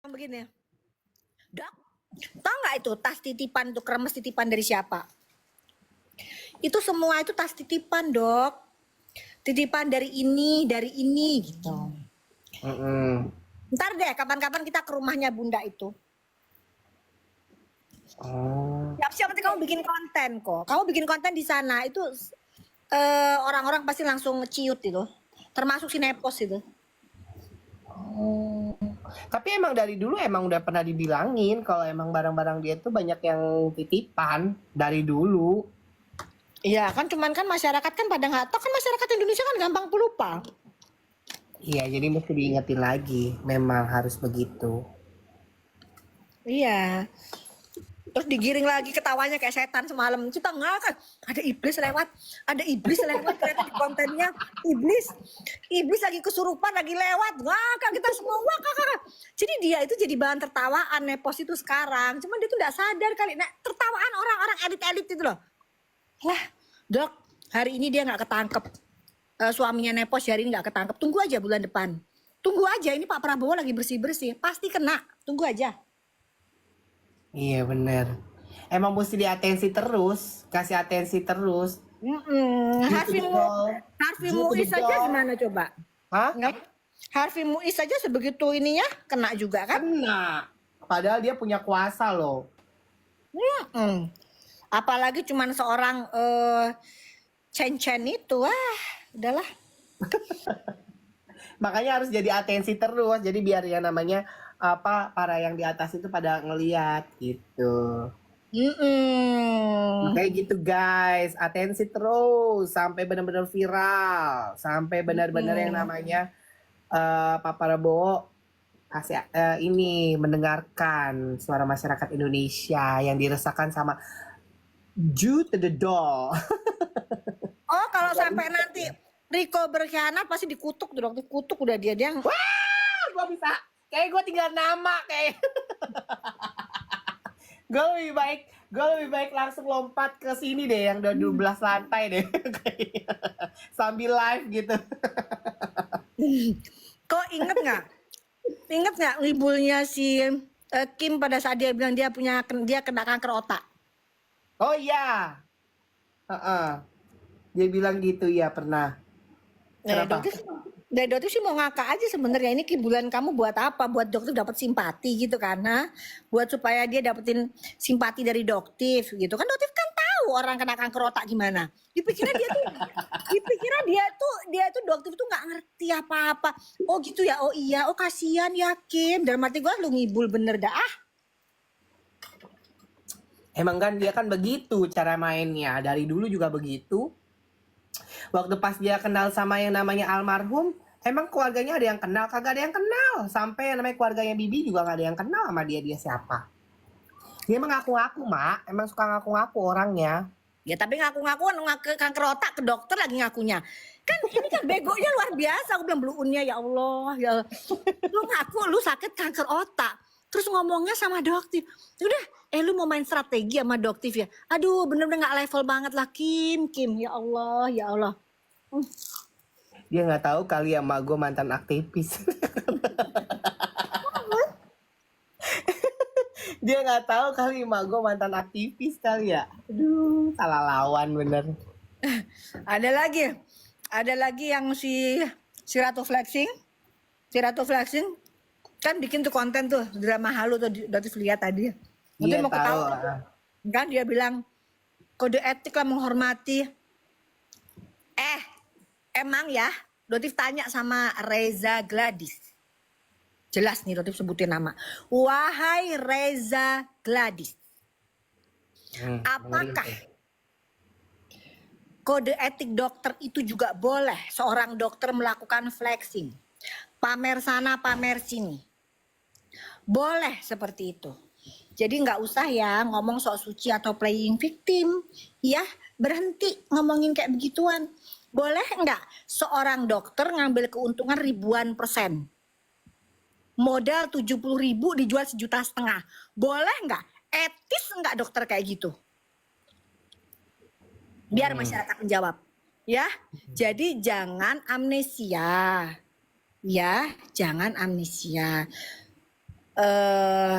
Begini, Dok, tau nggak itu tas titipan tuh kremes titipan dari siapa? Itu semua itu tas titipan, Dok. Titipan dari ini gitu. Ntar deh, kapan-kapan kita ke rumahnya Bunda itu. Oh. Siap-siap nanti kamu bikin konten kok. Kamu bikin konten di sana itu orang-orang pasti langsung ngeciut itu. Termasuk si Nepos itu. Oh. Tapi emang dari dulu emang udah pernah dibilangin kalau emang barang-barang dia tuh banyak yang titipan dari dulu. Iya kan, cuman kan masyarakat kan pada nggak tahu, kan masyarakat Indonesia kan gampang pelupa. Iya, jadi mesti diingetin lagi. Memang harus begitu. Iya. Terus digiring lagi ketawanya kayak setan semalam. Kita ngakak, ada iblis lewat ternyata di kontennya. Iblis lagi kesurupan, lagi lewat. Ngakak kita semua, ngakak. Jadi dia itu jadi bahan tertawaan Nepos itu sekarang. Cuman dia tuh nggak sadar kali. Nah, tertawaan orang-orang elit-elit itu loh. Lah, Dok, hari ini dia nggak ketangkep. Suaminya Nepos hari ini nggak ketangkep. Tunggu aja bulan depan. Tunggu aja, ini Pak Prabowo lagi bersih-bersih. Pasti kena. Tunggu aja. Iya bener. Emang mesti diatensi terus, kasih atensi terus. Harvey Muiz saja gimana coba? Hah? Nggak? Harvey Muiz saja sebegitu ininya kena juga kan? Kena. Padahal dia punya kuasa loh. Apalagi cuman seorang Chen itu, udahlah. Makanya harus jadi atensi terus. Jadi biar yang namanya para yang di atas itu pada ngeliat gitu. Kayak gitu guys, atensi terus sampai benar-benar viral, sampai benar-benar yang namanya Pak Prabowo kasih ini mendengarkan suara masyarakat Indonesia yang dirasakan sama Ju to the door. Oh, kalau sampai nanti Riko berkhianat pasti dikutuk tuh, Dok. Dikutuk udah dia. Wah, gua bisa. Kayak gue tinggal nama kayak. gue lebih baik langsung lompat ke sini deh yang udah 12 lantai deh. Sambil live gitu. Kok inget nggak? Inget nggak ngibulnya si Kim pada saat dia bilang dia kena kanker otak? Oh iya. Dia bilang gitu ya pernah. Kenapa? Dari dokter sih mau ngakak aja sebenarnya, ini kibulan kamu buat apa? Buat dokter dapat simpati gitu karena buat supaya dia dapetin simpati dari doktif gitu kan. Doktif kan tahu orang kena kanker otak gimana. Dipikirnya dia tuh doktif tuh nggak ngerti apa-apa. Oh gitu ya, oh iya, oh kasihan ya Kim. Dalam arti gue lu ngibul bener dah. Emang kan dia kan begitu cara mainnya. Dari dulu juga begitu. Waktu pas dia kenal sama yang namanya almarhum, emang keluarganya ada yang kenal? Kagak ada yang kenal. Sampai yang namanya keluarganya Bibi juga gak ada yang kenal sama dia siapa. Dia emang ngaku-ngaku, Mak. Emang suka ngaku-ngaku orangnya. Ya tapi ngaku-ngaku kanker otak ke dokter lagi ngakunya. Kan ini kan begonya luar biasa. Aku bilang bluunnya ya Allah. Ya. Lu ngaku lu sakit kanker otak. Terus ngomongnya sama dokter. Udah, lu mau main strategi sama dokter ya. Aduh, bener-bener gak level banget lah Kim. Ya Allah, ya Allah. Dia nggak tahu kali ya mak gue mantan aktivis. Dia nggak tahu kali mak gue mantan aktivis kali ya. Aduh, salah lawan bener. Ada lagi yang si Ratu Flexing kan bikin tuh konten tuh drama halu tuh Datif lihat tadi. Nanti Iya mau tahu. ketawa. Kan dia bilang kode etik lah menghormati. Emang ya, Dotif tanya sama Reza Gladys. Jelas nih Dotif sebutin nama. Wahai Reza Gladys. Apakah kode etik dokter itu juga boleh seorang dokter melakukan flexing? Pamer sana, pamer sini. Boleh seperti itu. Jadi nggak usah ya ngomong sok suci atau playing victim. Ya, berhenti ngomongin kayak begituan. Boleh nggak seorang dokter ngambil keuntungan ribuan %? Modal 70.000 dijual 1,5 juta. Boleh nggak? Etis nggak dokter kayak gitu? Biar masyarakat menjawab. Ya, jadi jangan amnesia. Ya, jangan amnesia.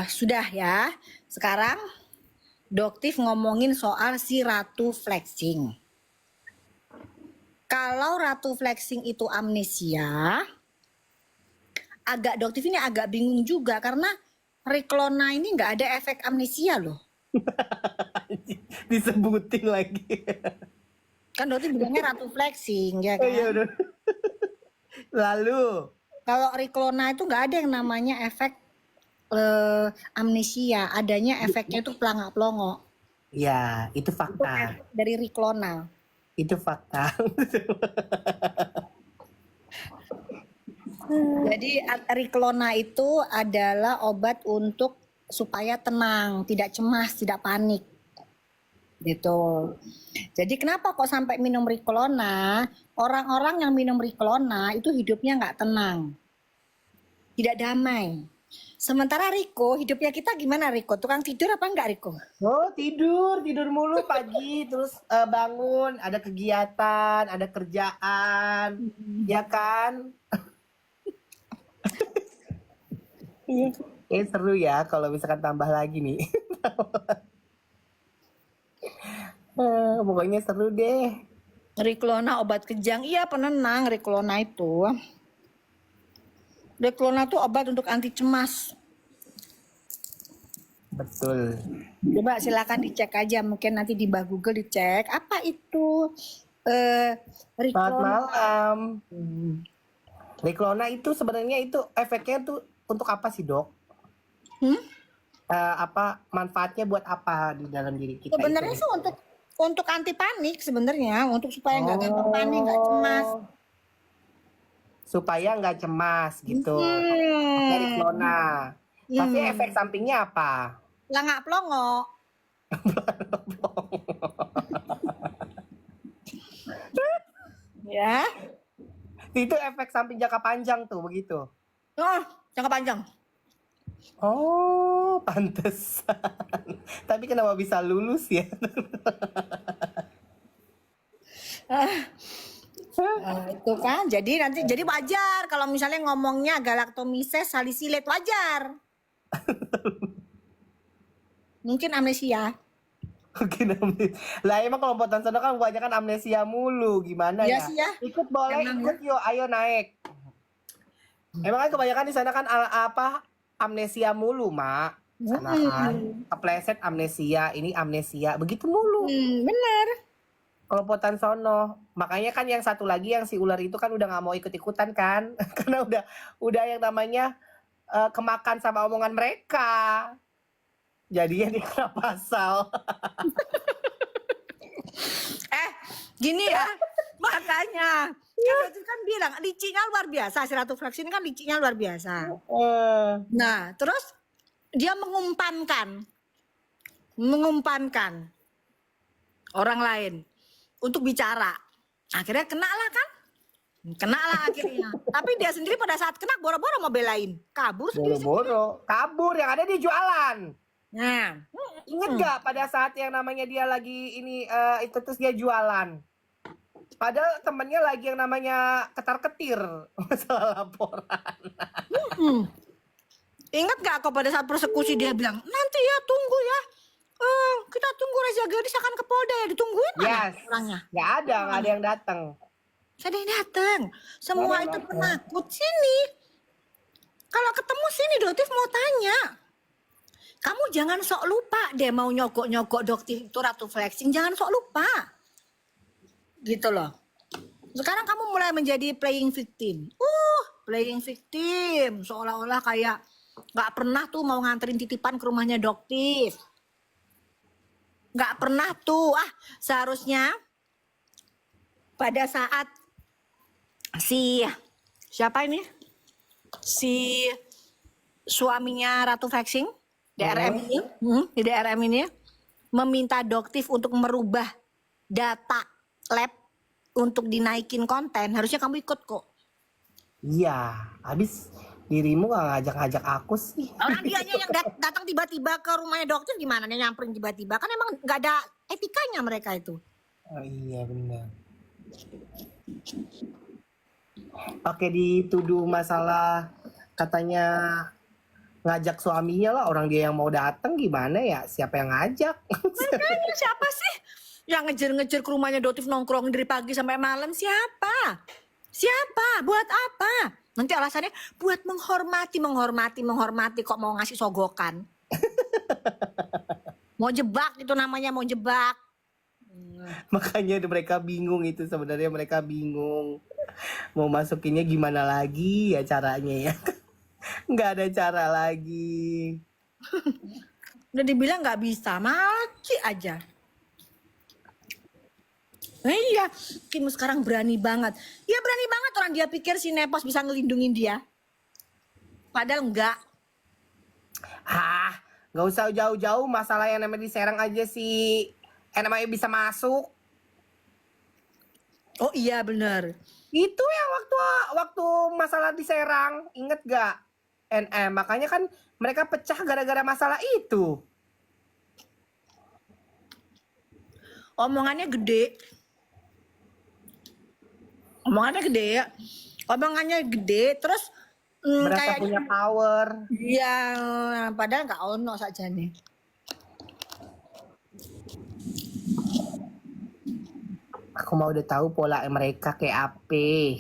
Sudah ya. Sekarang Doktif ngomongin soal si Ratu Flexing. Kalau Ratu Flexing itu amnesia, Doktif ini agak bingung juga karena Riklona ini nggak ada efek amnesia loh. Disebutin lagi. Kan Doktif bilangnya Ratu Flexing ya Oh, iya kan. udah. Lalu Kalau Riklona itu nggak ada yang namanya efek amnesia, adanya efeknya itu pelangak-pelongo. ya itu Itu fakta. efek dari Riklona. Itu fakta. Jadi Riklona itu adalah obat untuk supaya tenang, tidak cemas, tidak panik. Gitu. Jadi kenapa kok sampai minum Riklona? Orang-orang yang minum Riklona itu hidupnya nggak tenang, tidak damai. Sementara Riko, hidupnya kita gimana Riko? Tukang tidur apa enggak Riko? Oh, tidur mulu pagi, terus bangun, ada kegiatan, ada kerjaan, ya kan? Iya. Seru ya kalau misalkan tambah lagi nih. Pokoknya seru deh. Riklona obat kejang, iya penenang Riklona itu. Riklona itu obat untuk anti cemas. Betul. Coba silakan dicek aja, mungkin nanti di Mbak Google dicek apa itu Selamat Riklona. malam. Riklona itu sebenarnya itu efeknya tuh untuk apa sih, Dok? Apa manfaatnya buat apa di dalam diri kita Sebenarnya itu? sih untuk anti panik sebenarnya, untuk supaya nggak gampang panik, nggak cemas. Supaya nggak cemas gitu. Pakai Riklona. Tapi efek sampingnya apa? Pelangak pelongo. Ya. Itu efek samping jangka panjang tuh begitu. Oh, jangka panjang. Oh, pantesan. Tapi kenapa bisa lulus ya? Itu kan. Jadi wajar kalau misalnya ngomongnya galaktomises salisilit, wajar. Mungkin amnesia. Oke, lah emang kalau buatan sono kan kebanyakan amnesia mulu, gimana Iya ya? sih ya. Ikut boleh, Emang ikut yuk, ayo naik. Emang kan kebanyakan di sana kan apa amnesia mulu, Mak. Sana kan kepleset amnesia, ini amnesia, begitu mulu. Bener. Kalau buatan sono, makanya kan yang satu lagi yang si ular itu kan udah nggak mau ikut-ikutan kan, karena udah yang namanya kemakan sama omongan mereka. Jadinya dia kena pasal. Gini ya. Makanya. Kan bilang licinya luar biasa. Si Ratu Flex ini kan licinya luar biasa. Nah, terus dia mengumpankan orang lain untuk bicara. Akhirnya kena lah kan? Kena lah akhirnya. Tapi dia sendiri pada saat kena boro-boro mau belain. Kabur sendiri. Boro-boro, kabur, yang ada dia jualan. Nah, Ingat gak pada saat yang namanya dia lagi ini itu terus dia jualan. Padahal temennya lagi yang namanya ketar-ketir masalah laporan. ingat gak kok pada saat persekusi dia bilang, nanti ya tunggu ya. Kita tunggu Reza Gadis akan ke Polda ya, ditungguin mana Yes, orangnya. nggak ada yang datang. Saya yang datang. Semua Nggak ada itu yang penakut sini. Kalau ketemu sini Doktif mau tanya. Kamu jangan sok lupa deh mau nyogok-nyogok Doktif itu Ratu Flexing. Jangan sok lupa. Gitu loh. Sekarang kamu mulai menjadi playing victim. Playing victim. Seolah-olah kayak gak pernah tuh mau nganterin titipan ke rumahnya Doktif. Gak pernah tuh. Seharusnya pada saat siapa ini? Si suaminya Ratu Flexing DRM ini, di DRM ini meminta Doktif untuk merubah data lab untuk dinaikin konten, harusnya kamu ikut kok. Iya, habis dirimu gak ngajak-ngajak aku sih. Orang dianya yang datang tiba-tiba ke rumahnya Doktif gimana? Dia nyamperin tiba-tiba, kan emang nggak ada etikanya mereka itu. Oh iya benar. Oke, dituduh masalah katanya ngajak suaminya lah, orang dia yang mau datang gimana ya? Siapa yang ngajak? Makanya siapa sih yang ngejar-ngejar ke rumahnya Dotif nongkrong dari pagi sampai malam? Siapa? Siapa? Buat apa? Nanti alasannya buat menghormati kok mau ngasih sogokan. Mau jebak itu namanya, mau jebak. Makanya mereka bingung itu, sebenarnya mereka bingung mau masukinnya gimana lagi ya caranya ya. Nggak ada cara lagi. Udah dibilang nggak bisa, maki aja. Nah, iya, Kim sekarang berani banget. Ya berani banget, orang dia pikir si Nepos bisa ngelindungin dia. Padahal enggak. Nggak usah jauh-jauh, masalah yang namanya diserang aja sih. Namanya bisa masuk. Oh iya bener. Itu yang waktu masalah diserang, inget gak? Makanya kan mereka pecah gara-gara masalah itu. Omongannya gede. Omongannya gede, terus Merasa kayaknya punya power. iya, padahal nggak ono saja nih. Aku mau udah tahu pola mereka kayak apa.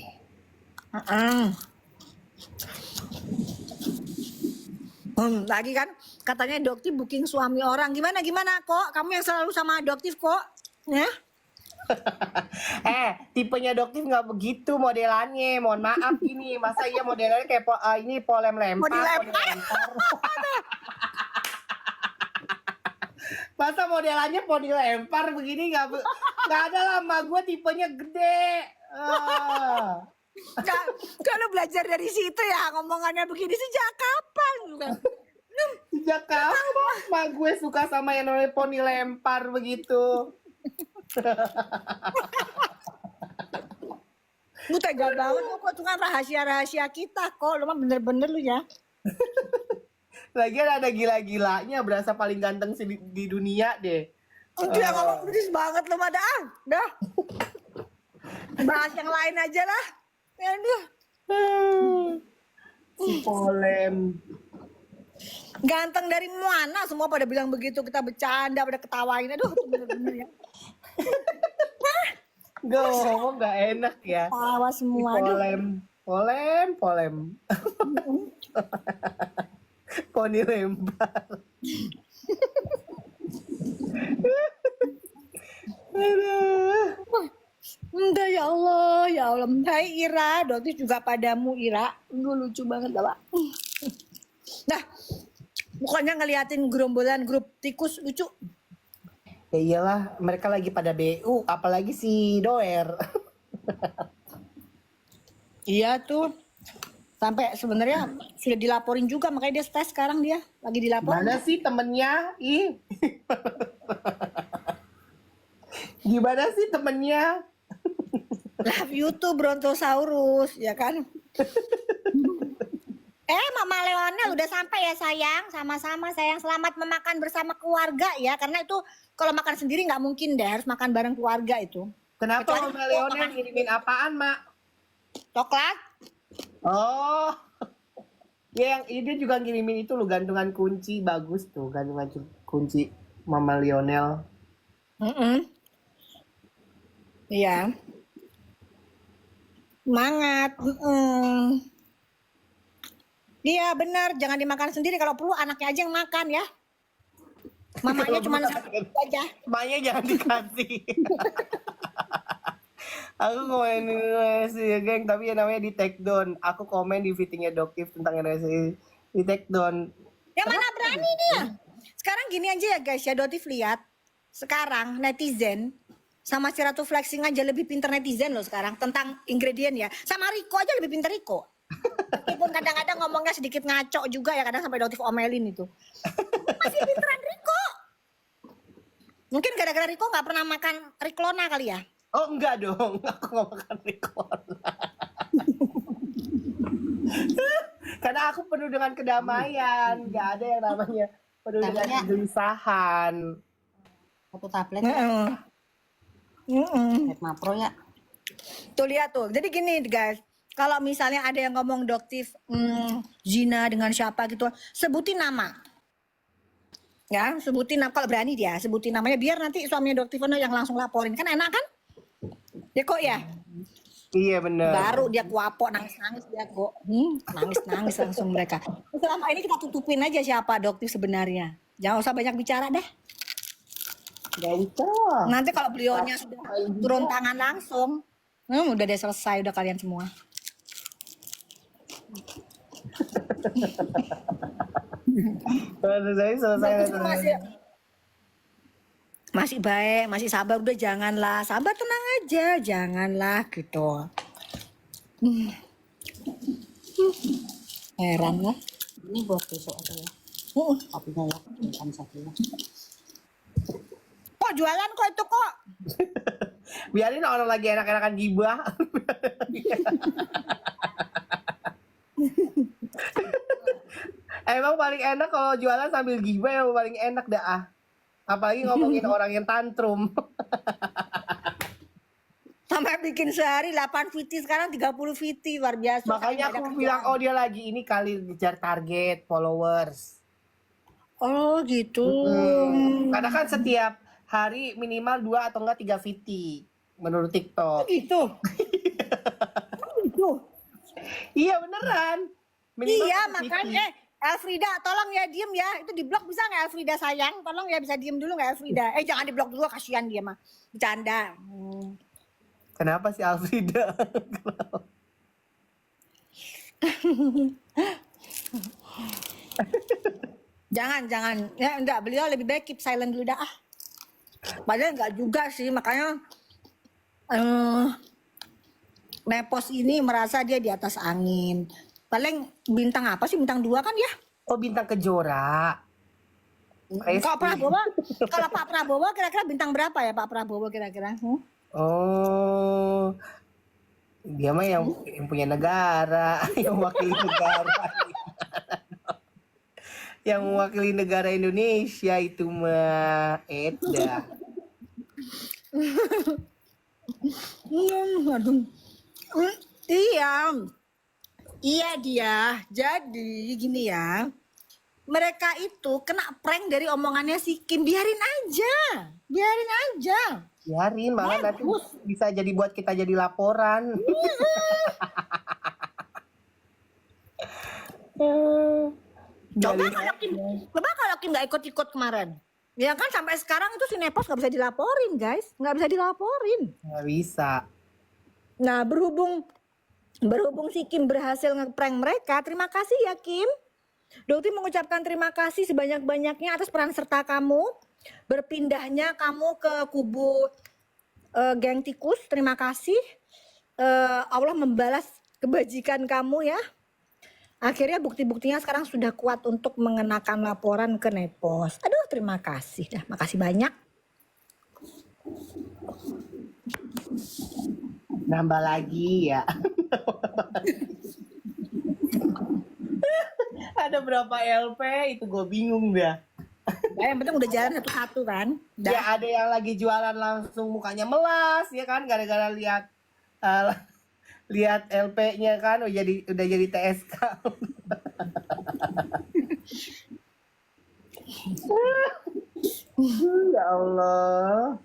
Lagi kan katanya Doktif booking suami orang. Gimana kok? Kamu yang selalu sama Doktif kok? Ya? Tipenya Doktif nggak begitu modelannya. Mohon maaf ini, masa iya modelannya kayak ini polem lempar. Mau dilempar. Masa modelannya mau dilempar begini nggak ada lah, sama gue tipenya gede. Kalau belajar dari situ ya ngomongannya begini sejak kapan? Sejak kapan mak gue suka sama yang namanya poni lempar begitu? Lu tega banget lu, kok cuma rahasia-rahasia kita kok. Lu mah bener-bener lu ya. Lagian ada gila-gilanya, berasa paling ganteng di dunia deh. Dia ngomong pedes banget lu mah dah. Dah. Bahas yang lain aja lah. Aduh. Si polem. Ganteng dari mana? Semua pada bilang begitu, kita bercanda, pada ketawain. Aduh, bener-bener ya. Gak ngomong gak enak ya. Tawa Si semua. Aduh. polem. Poni lempar. Aduh. Enggak ya Allah, ya Allah. Hai Ira, Dotis juga padamu Ira. Lucu banget lah, Pak. Nah, bukannya ngeliatin gerombolan grup tikus lucu. Ya iyalah, mereka lagi pada BU, apalagi si Doer. Iya tuh. Sampai sebenarnya sudah dilaporin juga, makanya dia stres sekarang dia lagi dilaporin. Mana sih temennya? Gimana sih temennya? Love you tuh Brontosaurus, ya kan? Mama Leonel udah sampai ya sayang, sama-sama sayang, selamat memakan bersama keluarga ya, karena itu kalau makan sendiri nggak mungkin deh, harus makan bareng keluarga itu. Kenapa Kecuali Mama Leonel ngirimin apaan, Mak? Coklat? Oh, ya yang dia juga ngirimin itu loh, gantungan kunci, bagus tuh gantungan kunci Mama Lionel. Iya. Semangat. Iya benar, jangan dimakan sendiri, kalau perlu anaknya aja yang makan ya. Mamanya cuma satu aja. Mamanya jangan dikasih. Aku komen sih geng, tapi ya namanya di take down. Aku komen di fittingnya Doktif tentang NSI di take down. Ya mana berani dia. Sekarang gini aja ya guys ya, Dotif lihat. Sekarang netizen sama si Ratu Flexing aja lebih pinter netizen loh sekarang tentang ingredient ya. Sama Riko aja lebih pinter Riko. Meskipun kadang-kadang ngomongnya sedikit ngaco juga ya, kadang sampai Dotif omelin itu. Masih pinteran Riko. Mungkin gara-gara Riko nggak pernah makan Riklona kali ya. Oh enggak dong, aku nggak makan Riklona. Karena aku penuh dengan kedamaian, nggak ada yang namanya penuh dengan kegelisahan. Satu tablet Red Mapro ya. Tuh lihat tuh. Jadi gini guys, kalau misalnya ada yang ngomong Doktif zina dengan siapa gitu, sebutin nama. Ya, sebutin nama kalau berani dia, sebutin namanya biar nanti suaminya Doktif yang langsung laporin. Kan enak kan? Ya kok ya? Iya bener. Baru dia kuapok nangis-nangis dia kok. Nangis-nangis langsung mereka. Selama ini kita tutupin aja siapa Doktif sebenarnya. Jangan usah banyak bicara deh. Gak bisa. Nanti kalau beliaunya sudah turun tangan langsung, udah deh selesai udah kalian semua. Selesai. Masih baik, masih sabar, udah janganlah. Sabar, tenang aja, janganlah gitu. Heran lah. Ini buat besok aja ya. Kopinya ya, bukan satunya. Kok jualan kok itu kok? Biarin orang lagi enak-enakan gibah. Emang paling enak kalau jualan sambil gibah yang paling enak dah. Apalagi ngomongin orang yang tantrum. Sampai bikin sehari 8 VT, sekarang 30 VT, luar biasa. Makanya aku bilang, oh dia lagi ini kali ngejar target followers. Oh gitu. Karena kan setiap hari minimal 2 atau enggak 3 VT menurut TikTok. Gitu. Gitu. Iya beneran. Minimal Iya 1 VT. makanya Elfrida tolong ya diem ya, itu di blok bisa nggak Elfrida sayang, tolong ya bisa diem dulu nggak Elfrida, jangan di blok dulu kasihan dia mah, bercanda. Kenapa sih Alfrida? Jangan ya, enggak, beliau lebih baik keep silent dulu dah. Padahal enggak juga sih, makanya Nepos ini merasa dia di atas angin. Paling bintang apa sih, bintang 2 kan ya? Oh bintang kejora. Kalau Prabowo, kalau Pak Prabowo kira-kira bintang berapa ya Pak Prabowo kira-kira? Oh, dia mah yang punya negara, yang mewakili negara, yang mewakili negara Indonesia itu mah Eda. Aduh. Iya dia. Jadi gini ya. Mereka itu kena prank dari omongannya si Kim. Biarin aja. Biarin, malah nanti bisa jadi buat kita jadi laporan. Coba kalau Kim nggak ikut-ikut kemarin. Ya kan sampai sekarang itu si Nepos nggak bisa dilaporin guys. Nggak bisa dilaporin. Nggak bisa. Nah berhubung si Kim berhasil nge-prank mereka, terima kasih ya Kim. Dokti mengucapkan terima kasih sebanyak-banyaknya atas peran serta kamu. Berpindahnya kamu ke kubu geng tikus, terima kasih. Allah membalas kebajikan kamu ya. Akhirnya bukti-buktinya sekarang sudah kuat untuk mengenakan laporan ke Nepos. Aduh terima kasih dah, makasih banyak. Nambah lagi ya. Ada berapa LP itu gue bingung dah. Ya, yang penting udah jalan satu-satu kan. Dah. Ya ada yang lagi jualan langsung mukanya melas ya kan gara-gara lihat lihat LP-nya kan udah jadi TSK. Ya Allah.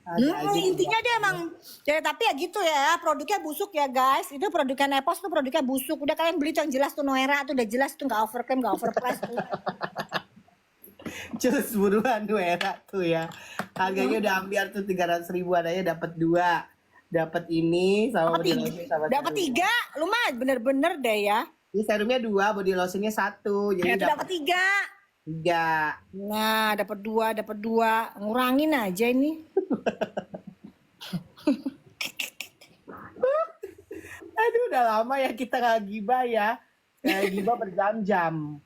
Intinya dia emang ya, tapi ya gitu ya, produknya busuk ya guys. Itu produknya Nepos tuh produknya busuk. Udah kalian beli tuh yang jelas tuh Noera tuh udah jelas tuh nggak overclaim, nggak overprice tuh. Cus buruan Nuera tuh ya. Harganya udah ambiar tuh 300.000-an aja dapat 2. Dapat ini sama body lotion sama Dapat 3, lumayan bener-bener deh ya. ini serumnya 2, body lotionnya 1. Jadi Ya dapat 3. 3. Nah, dapat 2. Ngurangin aja ini. Aduh, udah lama ya kita nggak gibah ya. Kayak gibah berjam-jam.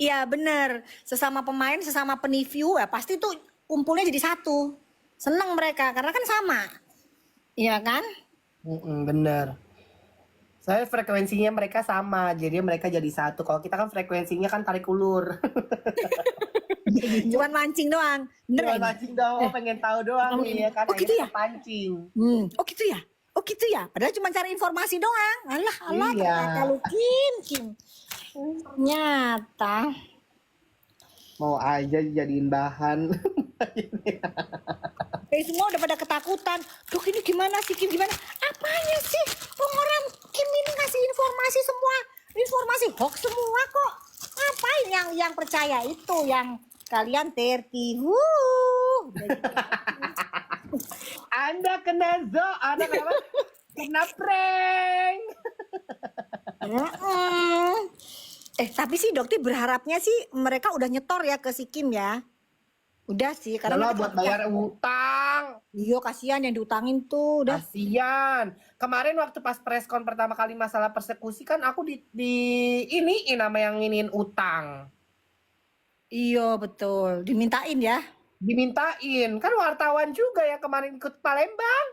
Iya bener, sesama pemain, sesama peniview ya pasti tuh kumpulnya jadi satu. Seneng mereka karena kan sama. Iya kan? Bener. Saya frekuensinya mereka sama, jadi mereka jadi satu. Kalau kita kan frekuensinya kan tarik ulur. Cuman mancing doang. Bener Cuma ya? mancing doang, pengen tahu doang nih ya kan. Oh gitu ya? Akhirnya pancing. Oh gitu ya? Oh gitu ya, padahal cuma cari informasi doang. Alah, Iya. ternyata lu Kim. Ternyata. Mau aja dijadiin bahan. Semua udah pada ketakutan. Dok ini gimana sih Kim, gimana? Apanya sih? Orang Kim ini ngasih informasi semua. Informasi hoax semua kok. Ngapain yang percaya itu, yang kalian tertipu. Anda kena Anda kenapa? Kena prank. Tapi sih dokter berharapnya sih mereka udah nyetor ya ke si Kim ya. Udah sih, karena Kalau mereka buat bayar utang. Iya kasihan yang diutangin tuh udah. Kasian. Kemarin waktu pas preskon pertama kali masalah persekusi kan aku di ini nama yang nginin utang. Iya betul, dimintain ya. Dimintain. Kan wartawan juga ya kemarin ikut Palembang.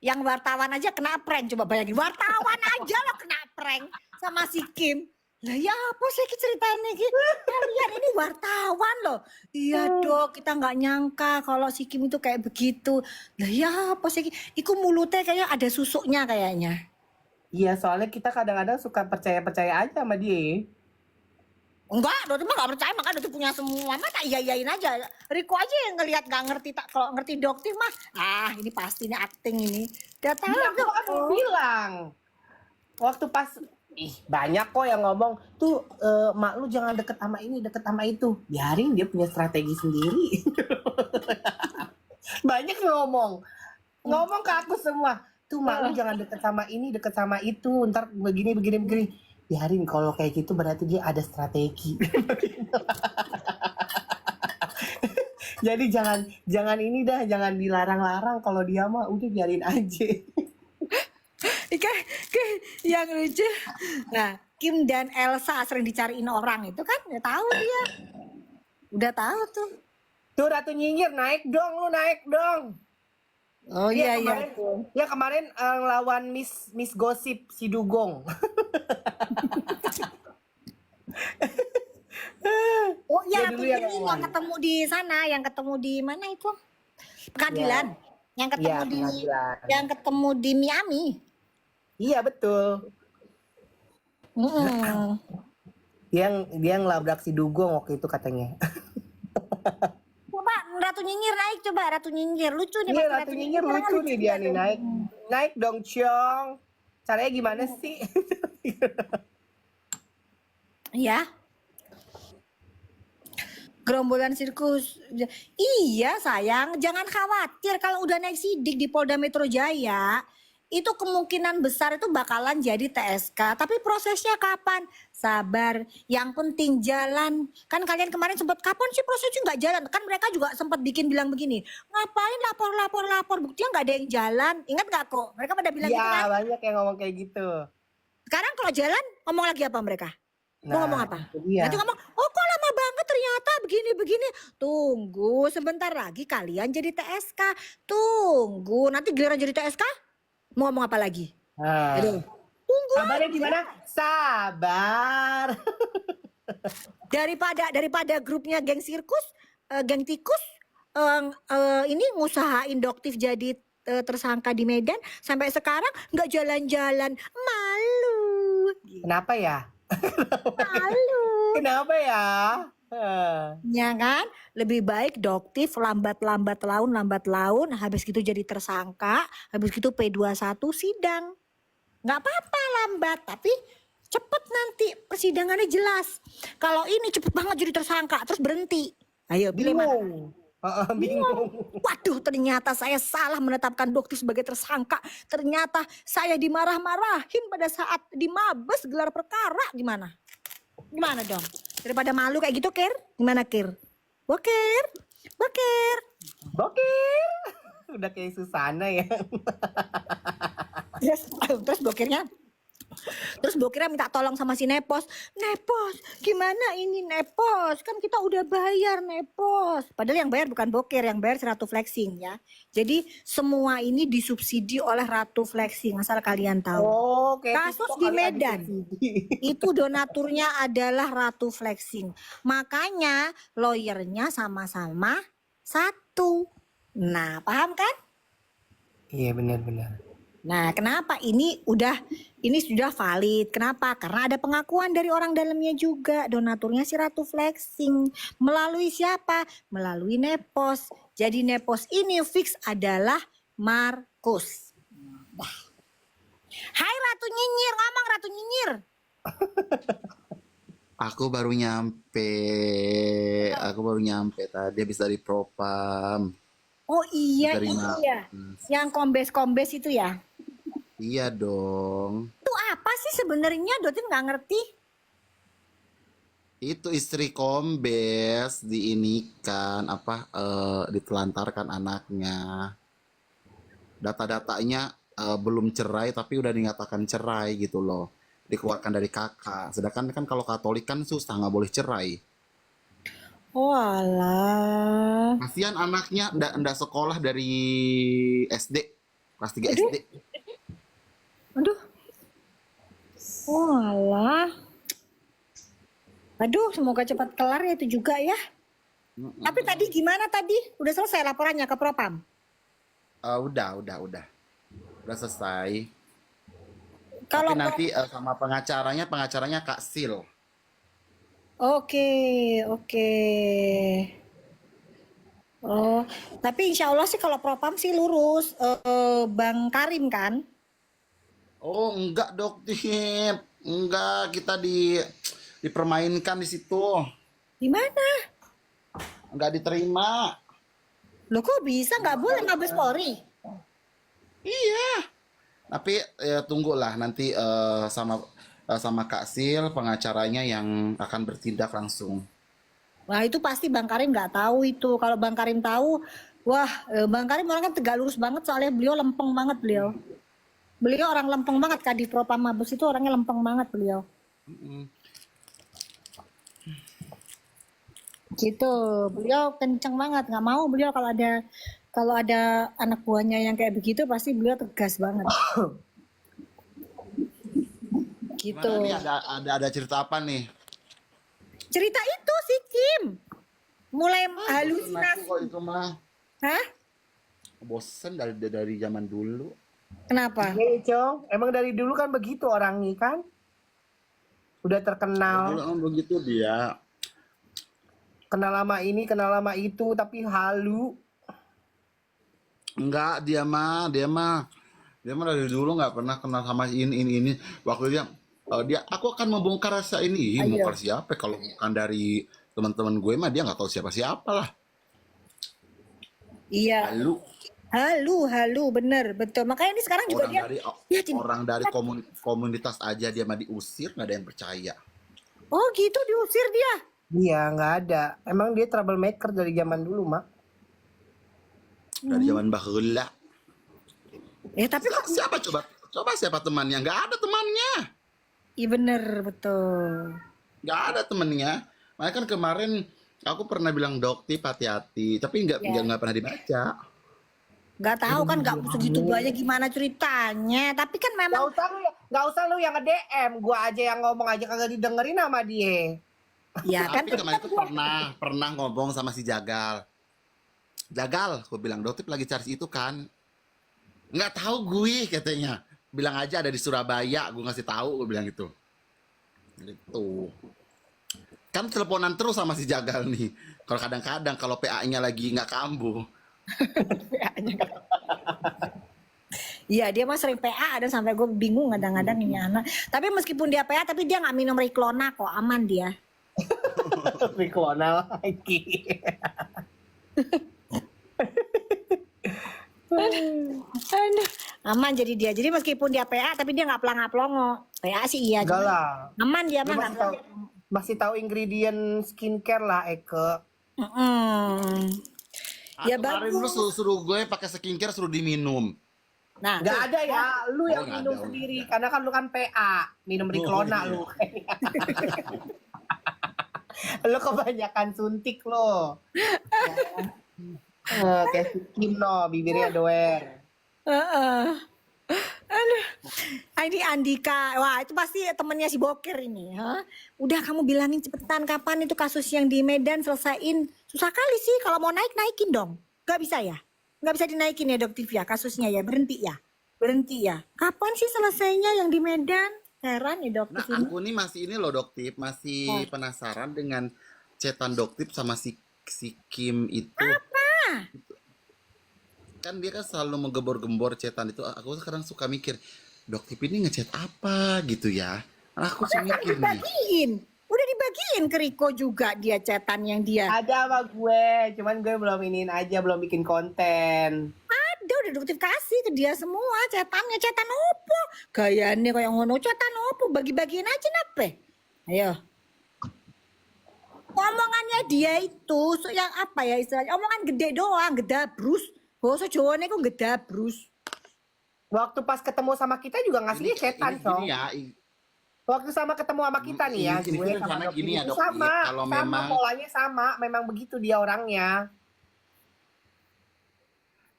Yang wartawan aja kena prank, coba bayangin. Wartawan aja loh kena prank sama si Kim. Lah ya apa sih ceritanya gitu? Kalian ini wartawan loh. Iya dok, kita nggak nyangka kalau si Kim itu kayak begitu. Lah ya apa sih? Iku mulutnya kayak ada susuknya kayaknya. Iya, soalnya kita kadang-kadang suka percaya-percaya aja sama dia. Enggak, Doti mah gak percaya, makanya Doti punya semua. Mah tak iya-iyain aja. Riko aja yang ngelihat gak ngerti, tak kalau ngerti Dokti mah, ini pasti ini acting ini. Udah tahu. Iya, aku kan mau bilang. Waktu pas, banyak kok yang ngomong, tuh mak lu jangan deket sama ini, deket sama itu. Biarin dia punya strategi sendiri. Banyak yang ngomong ke aku semua. Tuh mak lu jangan deket sama ini, deket sama itu. Ntar begini. Biarin, kalau kayak gitu berarti dia ada strategi. Jadi jangan ini dah, jangan dilarang-larang. Kalau dia mah udah biarin aja. Yang lucu. Nah, Kim dan Elsa sering dicariin orang itu kan, udah tahu dia. Udah tahu tuh. Tuh Ratu Nyinyir, naik dong. Oh iya iya. Ya kemarin lawan Miss Gosip si Dugong. Oh iya, Dia dulu Ratu yang Nyinyir lawan. yang ketemu di sana, yang ketemu di mana itu? Pengadilan. Yang ketemu Iya, di pengadilan. yang ketemu di Miami. Iya betul. Dia ngelabrak si Dugong waktu itu katanya. Coba Ratu Nyinyir naik, coba Ratu Nyinyir lucu nih. Iya pasti Ratu Nyinyir lucu nih dia nih naik. Naik dong Ciong. Caranya gimana sih? Ya. Gerombolan sirkus. Iya sayang, jangan khawatir kalau udah naik sidik di Polda Metro Jaya. Itu kemungkinan besar itu bakalan jadi TSK. Tapi prosesnya kapan? Sabar. Yang penting jalan. Kan kalian kemarin sempat kapan sih prosesnya nggak jalan? Kan mereka juga sempat bilang begini. Ngapain lapor. Buktinya nggak ada yang jalan. Ingat nggak kok? Mereka pada bilang gitu kan? Iya banyak yang ngomong kayak gitu. Sekarang kalau jalan ngomong lagi apa mereka? Mau ngomong apa? Itu dia. Nanti ngomong, oh kok lama banget ternyata begini. Tunggu sebentar lagi kalian jadi TSK. Tunggu, nanti giliran jadi TSK mau ngomong apa lagi? Nah. Aduh. Tunggu. Sabarnya gimana? Sabar. Daripada grupnya geng sirkus, geng tikus, ini ngusahain Doktif jadi tersangka di Medan sampai sekarang nggak jalan-jalan, malu. Kenapa ya? Malu. Kenapa ya? Ya kan, lebih baik Doktif lambat laun, habis gitu jadi tersangka, habis gitu P21 sidang. Nggak apa-apa lambat, tapi cepet nanti persidangannya jelas. Kalau ini cepet banget jadi tersangka, terus berhenti. Ayo pilih mana? Bingung. Waduh, ternyata saya salah menetapkan Doktif sebagai tersangka. Ternyata saya dimarah-marahin pada saat di Mabes gelar perkara. Gimana dong? Daripada malu kayak gitu, Kir. Gimana, Kir? Bokir. Udah kayak Susana ya. Terus bokirnya minta tolong sama si Nepos. Nepos, gimana ini Nepos? Kan kita udah bayar Nepos. Padahal yang bayar bukan bokir, yang bayar si Ratu Flexing ya. Jadi semua ini disubsidi oleh Ratu Flexing, asal kalian tahu. Oh, kayak Kasus TikTok di kali Medan itu donaturnya adalah Ratu Flexing. Makanya lawyernya sama-sama satu. Nah, paham kan? Iya benar-benar. Nah, kenapa ini sudah valid? Kenapa? Karena ada pengakuan dari orang dalamnya juga. Donaturnya si Ratu Flexing. Melalui siapa? Melalui Nepos. Jadi Nepos ini fix adalah Markus. Hai Ratu Nyinyir, ngomong Ratu Nyinyir. Aku baru nyampe. Aku baru nyampe tadi habis dari propam. Oh iya, Dari iya. Yang kombes-kombes itu ya. Iya dong. Itu apa sih sebenarnya? Dotin nggak ngerti. Itu istri kombes diinikan ditelantarkan anaknya. Data-datanya belum cerai tapi udah dinyatakan cerai gitu loh. Dikeluarkan dari kakak. Sedangkan kan kalau Katolik kan susah nggak boleh cerai. Oh alah. Kasihan anaknya ndak sekolah dari SD kelas 3 SD. Aduh. Oh alah. Aduh, semoga cepat kelar ya itu juga ya. Tapi tadi gimana tadi? Udah selesai laporannya ke Propam? Udah. Udah selesai. Kalau Tapi nanti sama pengacaranya Kak Sil. Oke. Oh, tapi insya Allah sih kalau Propam sih lurus. Bang Karim kan? Oh, enggak Dokter. Enggak, kita dipermainkan di situ. Di mana? Enggak diterima. Loh kok bisa? Nggak boleh Mabes Polri? Iya. Tapi tunggulah nanti sama Kak Sil pengacaranya yang akan bertindak langsung. Wah itu pasti Bang Karim nggak tahu itu. Kalau Bang Karim tahu, wah Bang Karim orang kan tegak lurus banget soalnya beliau lempeng banget beliau. Beliau orang lempeng banget Kadif Propam Mabes itu orangnya lempeng banget beliau. Gitu, beliau kenceng banget. Nggak mau beliau kalau ada anak buahnya yang kayak begitu pasti beliau tegas banget. Gitu. Gimana nih ada cerita apa nih? Cerita itu si Kim mulai Bosen halusinasi. aku kok itu mah. Hah? Bosen dari zaman dulu. Kenapa? Iya, Cong. Emang dari dulu kan begitu orangnya kan? Udah terkenal. Dulu emang begitu dia. Kenal lama ini, kenal lama itu, tapi halu. Enggak, dia mah dari dulu nggak pernah kenal sama ini. Waktu dia aku akan membongkar rasa ini. Ayo. Bongkar siapa? Kalau bukan dari teman-teman gue mah dia nggak tahu siapa-siapa lah. Iya. Lalu Bener, betul. Makanya ini sekarang juga orang dari komunitas aja dia mah diusir, nggak ada yang percaya. Oh gitu diusir dia. Iya, nggak ada. Emang dia troublemaker dari zaman dulu, Mak. Dari zaman baheula. Tapi kok Siapa coba siapa temannya? Nggak ada temannya. iya bener, betul. Nggak ada temennya. Makanya kan kemarin aku pernah bilang Dokti hati-hati, tapi nggak pernah dibaca. Nggak tahu kan nggak segitu banyak gimana ceritanya. Tapi kan memang Nggak usah lu yang nge-DM. Gua aja yang ngomong aja kagak didengerin sama dia. ya kan Tapi kemarin itu pernah ngomong sama si Jagal. Jagal, aku bilang Dokti lagi cari itu kan. Nggak tahu gue katanya. Bilang aja ada di Surabaya, gue ngasih tahu, gue bilang gitu. Gitu. Kan teleponan terus sama si Jagal nih. Kalau kadang-kadang kalau PA-nya lagi nggak kambuh. Iya dia mah sering PA ada sampai gue bingung kadang-kadang ini anak. Tapi meskipun dia PA tapi dia nggak minum Riklona kok aman dia. Riklona lagi. Aduh, aman jadi dia. Jadi meskipun dia PA tapi dia nggak pelangap-longo. PA sih iya. Enggak cuma lah. aman dia mah Lu nggak. masih tahu ingredient skincare lah, Eke. Ya Kemarin lu bagus. suruh gue pakai skincare suruh diminum. Nah, Nggak ada ya, lu yang nggak minum ada, sendiri. Karena kan lu kan PA, minum Riklona iya. lu. Lu kebanyakan suntik lo. Kayak si Kim no, bibirnya doer. aduh. Ini Andika, wah itu pasti temennya si Bokir ini. Udah kamu bilangin cepetan kapan itu kasus yang di Medan selesaiin. Susah kali sih kalau mau naikin dong. Gak bisa ya? Nggak bisa dinaikin ya Dok Tivia kasusnya ya berhenti ya. Berhenti ya? Kapan sih selesainya yang di Medan? Heran nih Nah, dokter ini. aku nih masih ini loh Doktip, masih penasaran dengan chatan Doktip sama si Kim itu. Kan dia kan selalu menggembor-gembor chatan itu. Aku sekarang suka mikir, Doktip ini ngechat apa gitu ya. Nah, aku suka Kan mikir nih. dibagiin. Udah dibagiin ke Riko juga dia cetan yang dia. Ada sama gue, cuman gue belum iniin aja, belum bikin konten. Ada udah dokter kasih ke dia semua cetannya, cetan opo. Gayane kayak ngono, cetan opo, bagi-bagiin aja nape. Ayo. Omongannya dia itu yang apa ya istilahnya? Omongan gede doang, gedabrus. Bahasa Jawane kok gedabrus. Waktu pas ketemu sama kita juga ngasihnya cetan, Gini Song. ya, Waktu sama ketemu sama kita nih ya, ini gue tuh sama rencana Doktip gini ya, itu Dok. sama, Kalau sama memang polanya sama, memang begitu dia orangnya.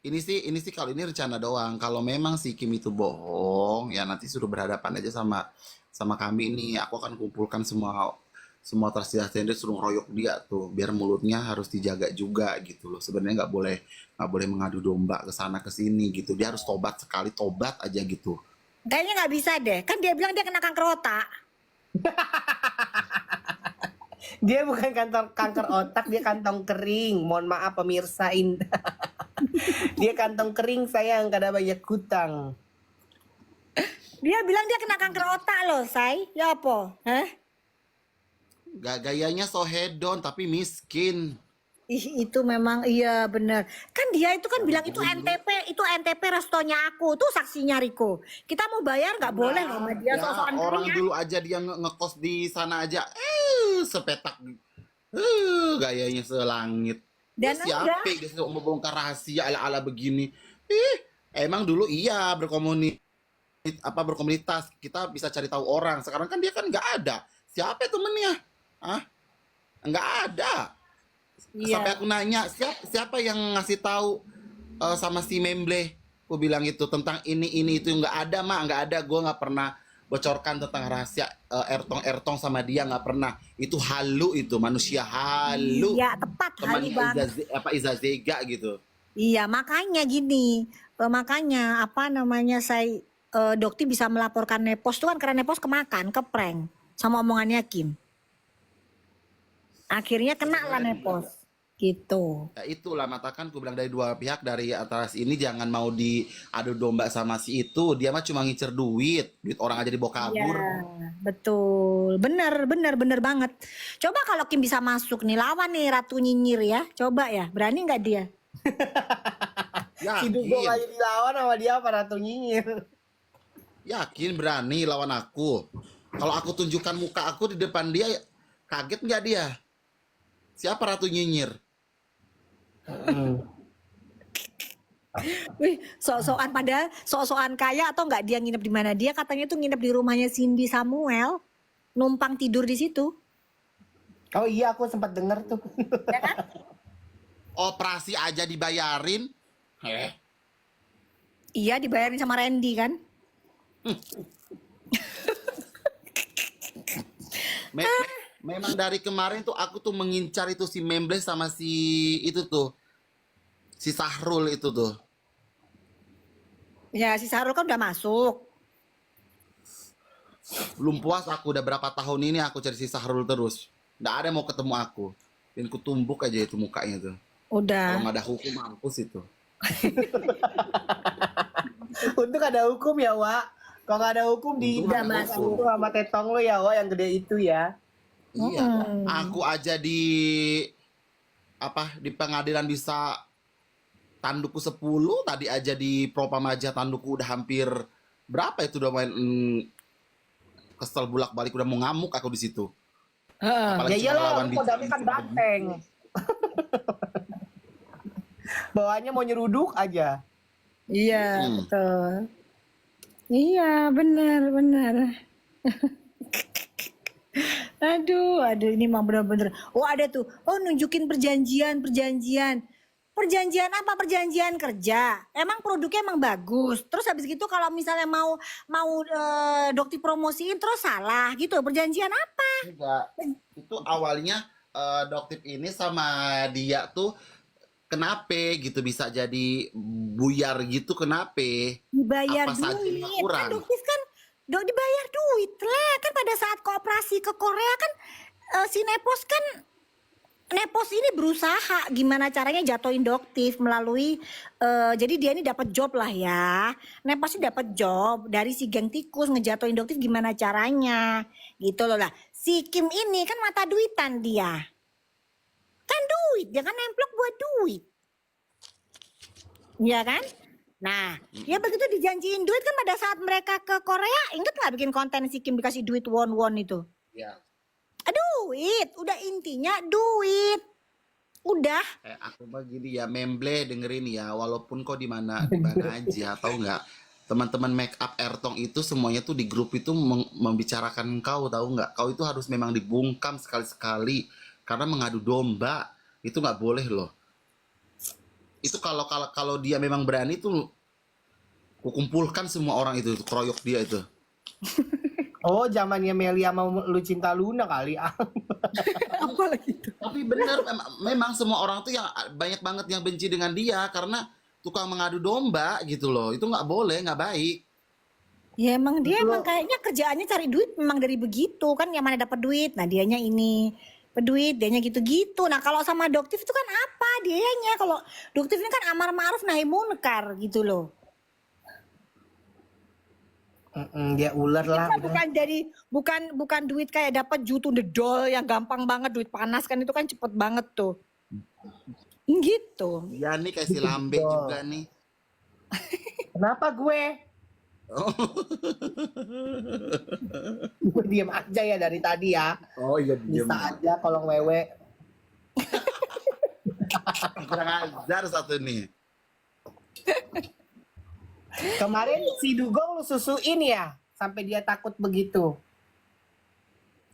ini sih kalau ini rencana doang. Kalau memang si Kim itu bohong, ya nanti suruh berhadapan aja sama kami nih. Aku akan kumpulkan semua transgender suruh ngeroyok dia tuh, biar mulutnya harus dijaga juga gitu loh. Sebenarnya nggak boleh mengadu domba ke sana ke sini gitu. Dia harus tobat sekali, tobat aja gitu. Kayaknya nggak bisa deh. Kan dia bilang dia kena kanker otak. Dia bukan kanker otak, dia kantong kering. Mohon maaf pemirsa Indah. Dia kantong kering sayang, kada banyak hutang. Dia bilang dia kena kanker otak loh, say. Ya apa? Hah? Gayanya so hedon tapi miskin. Ih, itu memang iya bener. Kan dia itu kan bilang itu NTP restonya aku. Tuh saksinya Riko. Kita mau bayar nggak boleh loh sama dia Ya, sosokan orang kaya. dulu aja dia ngekos di sana aja, sepetak, gayanya selangit. Dan Siapa enggak. gitu mau bongkar rahasia ala-ala begini? Emang dulu iya berkomunitas, kita bisa cari tahu orang. Sekarang kan dia kan nggak ada. Siapa temennya? Ah, nggak ada. Sampai Iya. aku nanya siapa yang ngasih tahu sama si Memble. Aku bilang itu tentang ini itu nggak ada mak, nggak ada. Gue nggak pernah bocorkan tentang rahasia ertong sama dia, nggak pernah. Itu halu, itu manusia halu. Iya, tepat Temannya Halu banget. Iza Zega gitu. Iya, makanya gini. Makanya apa namanya saya Dokti bisa melaporkan Nepos tuh kan karena Nepos kemakan, keprank sama omongannya Kim. Akhirnya kena lah Nepos. Gitu. Ya itulah matakan ku bilang dari dua pihak, dari atas ini jangan mau diadu domba sama si itu. Dia mah cuma ngincer duit orang aja dibawa kabur. Iya, betul. Bener banget. Coba kalau Kim bisa masuk nih, lawan nih Ratu Nyinyir ya. Coba ya, berani nggak dia? Hidup gue Yakin, gak jadi lawan sama dia apa Ratu Nyinyir. yakin berani lawan aku. Kalau aku tunjukkan muka aku di depan dia, kaget nggak dia? Siapa Ratu Nyinyir? Wih, sok-sokan padahal sok-sokan kaya atau nggak dia nginep di mana? Dia katanya tuh nginep di rumahnya Cindy Samuel, numpang tidur di situ. Oh iya, aku sempat denger tuh. Ya kan? Operasi aja dibayarin. Iya, dibayarin sama Randy kan? Memang dari kemarin tuh aku tuh mengincar itu si Memble sama si itu tuh, si Sahrul itu tuh. Ya, si Sarul kan udah masuk. Belum puas aku, udah berapa tahun ini aku cari si Sahrul terus. Nggak ada yang mau ketemu aku. Dan kutumbuk aja itu mukanya tuh. Kalau Udah. nggak ada hukum mampus itu. Untung ada hukum ya, Wak. Kalau gak ada hukum di Untung ada itu hukum. sama tetong lo ya, Wak, yang gede itu ya. Iya, aku aja di pengadilan bisa tandukku 10, tadi aja di Propam aja tandukku udah hampir berapa itu, udah main kesel bulak-balik, udah mau ngamuk aku di situ. Ya Apalagi cuma iyalah, lawan kodamnya kan banteng. Bawaannya mau nyeruduk aja. Iya, betul. Iya, benar. Aduh, ini mah bener-bener. Oh ada tuh, nunjukin perjanjian. Perjanjian apa? Perjanjian kerja. Emang produknya emang bagus. Terus habis gitu kalau misalnya mau Dokti promosiin terus salah gitu. Perjanjian apa? Enggak. Itu awalnya Doktip ini sama dia tuh kenapa gitu bisa jadi buyar gitu, kenapa? Dibayar Apa saja yang duit. Kan kurang? Doktif kan dibayar duit lah. Kan pada saat kooperasi ke Korea kan si Nepos ini berusaha gimana caranya jatuhin Doktif melalui jadi dia ini dapat job lah ya. Nepos ini dapat job dari si geng tikus ngejatuhin Doktif gimana caranya gitu loh lah. Si Kim ini kan mata duitan dia. Kan duit, dia kan nemplok buat duit. Iya kan? Nah, ya begitu dijanjiin duit kan pada saat mereka ke Korea, inget nggak bikin konten si Kim dikasih duit won-won itu? Ya. Duit, udah intinya duit. Udah. Aku mah gini ya, memble dengerin ya, walaupun kau di mana aja, tahu nggak? Teman-teman make up Ertong itu semuanya tuh di grup itu membicarakan kau, tahu nggak? Kau itu harus memang dibungkam sekali-sekali karena mengadu domba itu nggak boleh loh. Itu kalau dia memang berani tuh, kukumpulkan semua orang itu keroyok dia itu. Oh, zamannya Melia mau lu cinta Luna kali. Apa lagi itu? Tapi bener, memang semua orang tuh yang banyak banget yang benci dengan dia karena tukang mengadu domba gitu loh. Itu nggak boleh, nggak baik. Ya emang dia Betul. emang kayaknya kerjaannya cari duit memang dari begitu kan, yang mana dapat duit. Nah, dianya ini peduit, dianya gitu-gitu. Nah, kalau sama Doktif itu kan apa dianya? Kalau Doktif ini kan amar ma'ruf nahi munkar gitu loh. Dia ular lah. Kan bukan dari bukan duit kayak dapat jutu dedol yang gampang banget, duit panas kan itu kan cepet banget tuh. Gitu. Ya nih kasih lambe juga nih. Kenapa gue? Gue diem aja ya dari tadi ya. Oh iya Bisa aja kalau wewe. Kurang ajar satu nih. Kemarin si Dugong lu susuin ya, sampai dia takut begitu.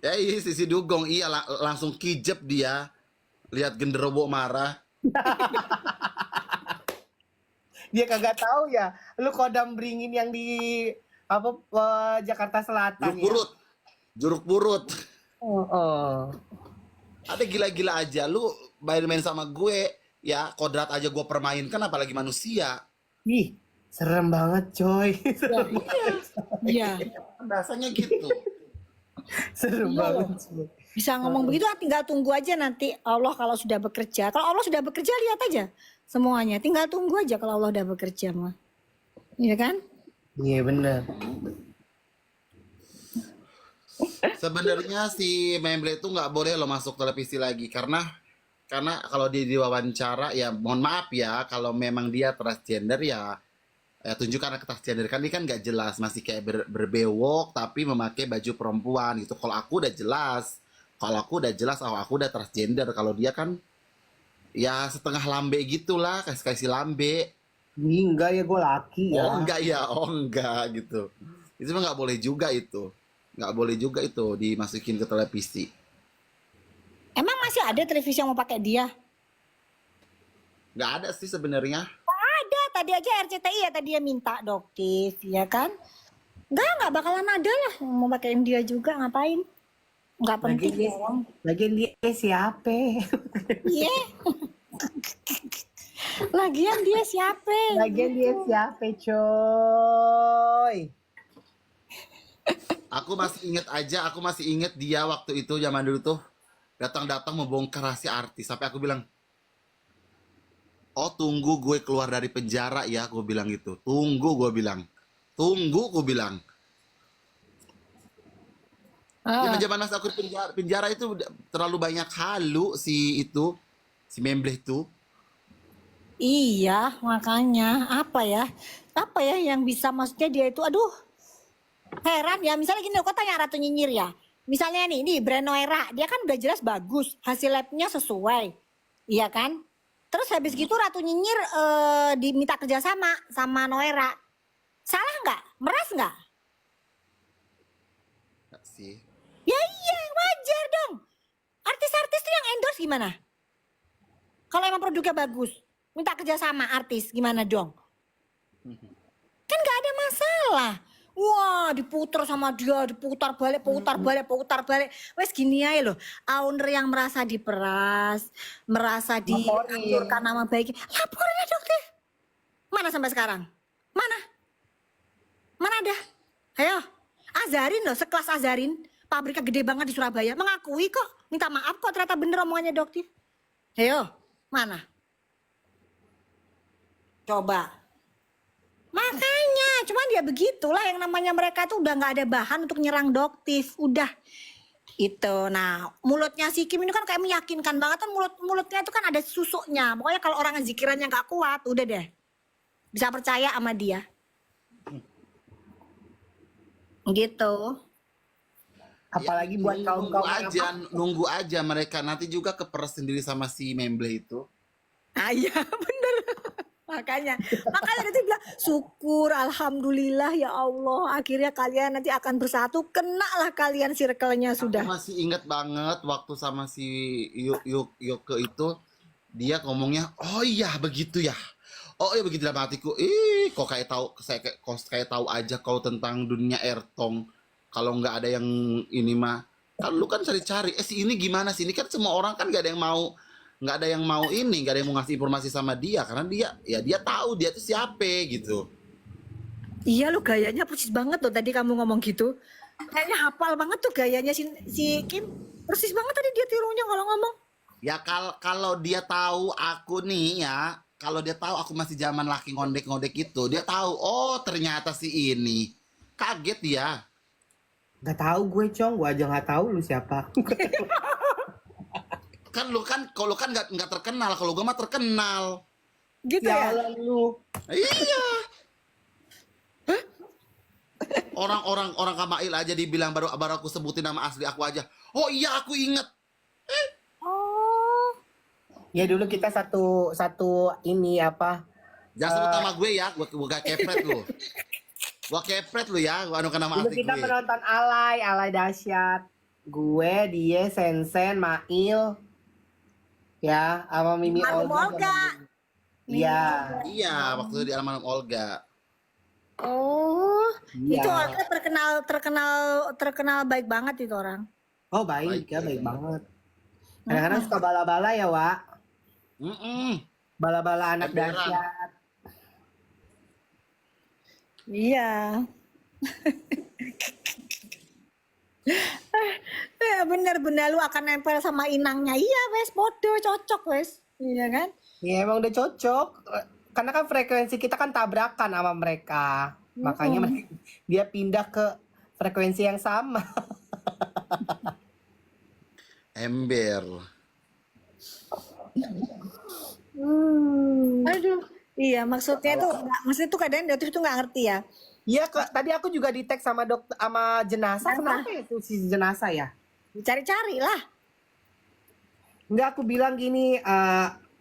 Ya iya si Dugong iya langsung kijep dia. Lihat genderowo marah. Dia kagak tahu ya, lu kodam beringin yang di apa Jakarta Selatan Juruk purut. Juruk purut. Oh. Ada gila-gila aja lu main-main sama gue ya, kodrat aja gue permainkan apalagi manusia. Ih, serem banget coy. Iya. Rasanya gitu. Serem Iya banget. loh. Coy. Bisa ngomong begitu, tinggal tunggu aja nanti Allah kalau sudah bekerja. Kalau Allah sudah bekerja, lihat aja semuanya. Tinggal tunggu aja kalau Allah udah bekerja mah. Iya kan? Iya bener. Sebenarnya si Memble itu nggak boleh lo masuk televisi lagi karena kalau dia diwawancara ya mohon maaf ya, kalau memang dia transgender ya tunjukkan transgender kan, ini kan nggak jelas, masih kayak berbewok tapi memakai baju perempuan gitu. Kalau aku udah jelas, oh aku udah transgender. Kalau dia kan ya setengah lambe gitulah, kasih lambe. Ini enggak ya, gue laki ya. Oh enggak gitu. Itu mah nggak boleh juga itu. Nggak boleh juga itu dimasukin ke televisi. Emang masih ada televisi yang mau pakai dia? Nggak ada sih sebenarnya. Ada, tadi aja RCTI ya tadi dia minta Doktif, ya kan? Nggak bakalan ada lah yang mau pakein dia juga, ngapain? Nggak penting dia- orang. Lagian dia siapa? Iya. Lagian dia siapa? Lagian dia siapa coy? Aku masih inget dia waktu itu zaman dulu tuh datang-datang membongkar rahasia artis sampai aku bilang, oh tunggu gue keluar dari penjara ya, gue bilang gitu. Tunggu gue bilang. Zaman masa aku di penjara itu udah terlalu banyak halu si Membleh itu. Iya, makanya apa ya yang bisa, maksudnya dia itu, aduh, heran ya. Misalnya gini, kau tanya Ratu Nyinyir ya. Misalnya nih brand Noera, dia kan udah jelas bagus, hasil labnya sesuai, iya kan? Terus habis gitu Ratu Nyinyir diminta kerjasama sama Noera, salah nggak? Meras nggak? Nggak sih. Ya iya, wajar dong. Artis-artis tuh yang endorse gimana? Kalau emang produknya bagus, minta kerjasama artis gimana dong? Kan nggak ada masalah. Wah, diputar sama dia, diputar balik, putar balik, putar balik. Wes gini aja loh. Owner yang merasa diperas, merasa dihancurkan nama baiknya. Laporin aja dokter. Mana sampai sekarang? Mana? Mana ada? Ayo, Azarin loh, sekelas Azarin. Pabriknya gede banget di Surabaya. Mengakui kok, minta maaf kok ternyata bener omongannya dokter. Ayo, mana? Coba. Makanya, cuman dia begitulah yang namanya mereka tuh udah nggak ada bahan untuk nyerang Doktif, udah itu. Nah, mulutnya si Kim ini kan kayak meyakinkan banget kan mulutnya itu kan ada susuknya. Pokoknya kalau orang zikirannya nggak kuat, udah deh bisa percaya sama dia. Gitu. Apalagi buat nunggu kaum aja, nunggu aja mereka nanti juga keperes sendiri sama si Memble itu. Ah iya bener. Makanya dia tuh bilang syukur alhamdulillah ya Allah akhirnya kalian nanti akan bersatu, kena lah kalian circle-nya sudah. Aku masih ingat banget waktu sama si Yoke itu dia ngomongnya, oh iya begitu ya. Oh iya begitu dalam hatiku. Kok kayak tahu kayak tahu aja kau tentang dunia Ertong. Kalau nggak ada yang ini mah, kan lu kan cari-cari. Si ini gimana sih? Ini kan semua orang kan nggak ada yang mau nggak ada yang mau ngasih informasi sama dia karena dia tahu dia tuh siapa gitu. Iya lu gayanya persis banget loh tadi kamu ngomong gitu. Kayaknya hafal banget tuh gayanya si Kim. Persis banget tadi dia tirunya kalau ngomong. Ya kalau dia tahu aku nih ya, kalau dia tahu aku masih zaman laki ngondek-ngondek itu, dia tahu oh ternyata si ini. Kaget dia. Gak tahu gue Cong, gue aja nggak tahu lu siapa. Kan lu kan kalau kan nggak terkenal, kalau gue mah terkenal. Gitu ya. lu. Iya. Orang Kamail aja dibilang baru aku sebutin nama asli aku aja. Oh iya aku inget. Oh. Ya dulu kita satu ini apa? Jangan sebut nama gue ya, gue gak kepret lu. Gue kepret lu ya, gue anukan nama Dulu asli kita gue. menonton Alay dahsyat. Gue, dia, Sensen, Mail, ya, sama Mimi Almarhum Olga. Iya. Iya, waktu itu di almarhum Olga. Oh, Iya. itu orangnya terkenal baik banget itu orang. Oh baik ya, baik banget. Kadang-kadang suka bala-bala ya, Wak. Bala-bala anak Beneran. dahsyat. Iya. Ya bener-bener lu akan nempel sama inangnya. Iya wes, bodoh cocok wes. Iya kan? Ya emang udah cocok. Karena kan frekuensi kita kan tabrakan sama mereka. Makanya dia pindah ke frekuensi yang sama. Ember. Aduh. Iya, maksudnya tuh kadang dia tuh nggak ngerti ya. Iya, tadi aku juga di tag sama dokter sama jenazah. Kenapa itu si jenazah ya? Cari-cari lah. Enggak, aku bilang gini,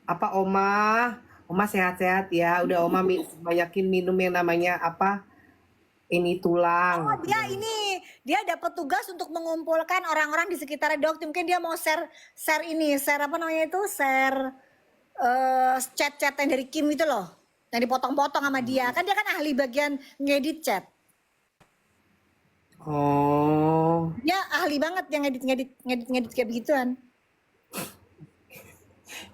apa Oma sehat-sehat ya. Udah Oma banyakin minum yang namanya apa? Ini tulang. Oh, dia dapat tugas untuk mengumpulkan orang-orang di sekitar dokter. Mungkin dia mau share apa namanya itu? Share chat-chatnya dari Kim itu loh. Yang dipotong-potong sama dia. Kan dia kan ahli bagian ngedit chat. Oh. Dia ahli banget yang ngedit kayak begituan.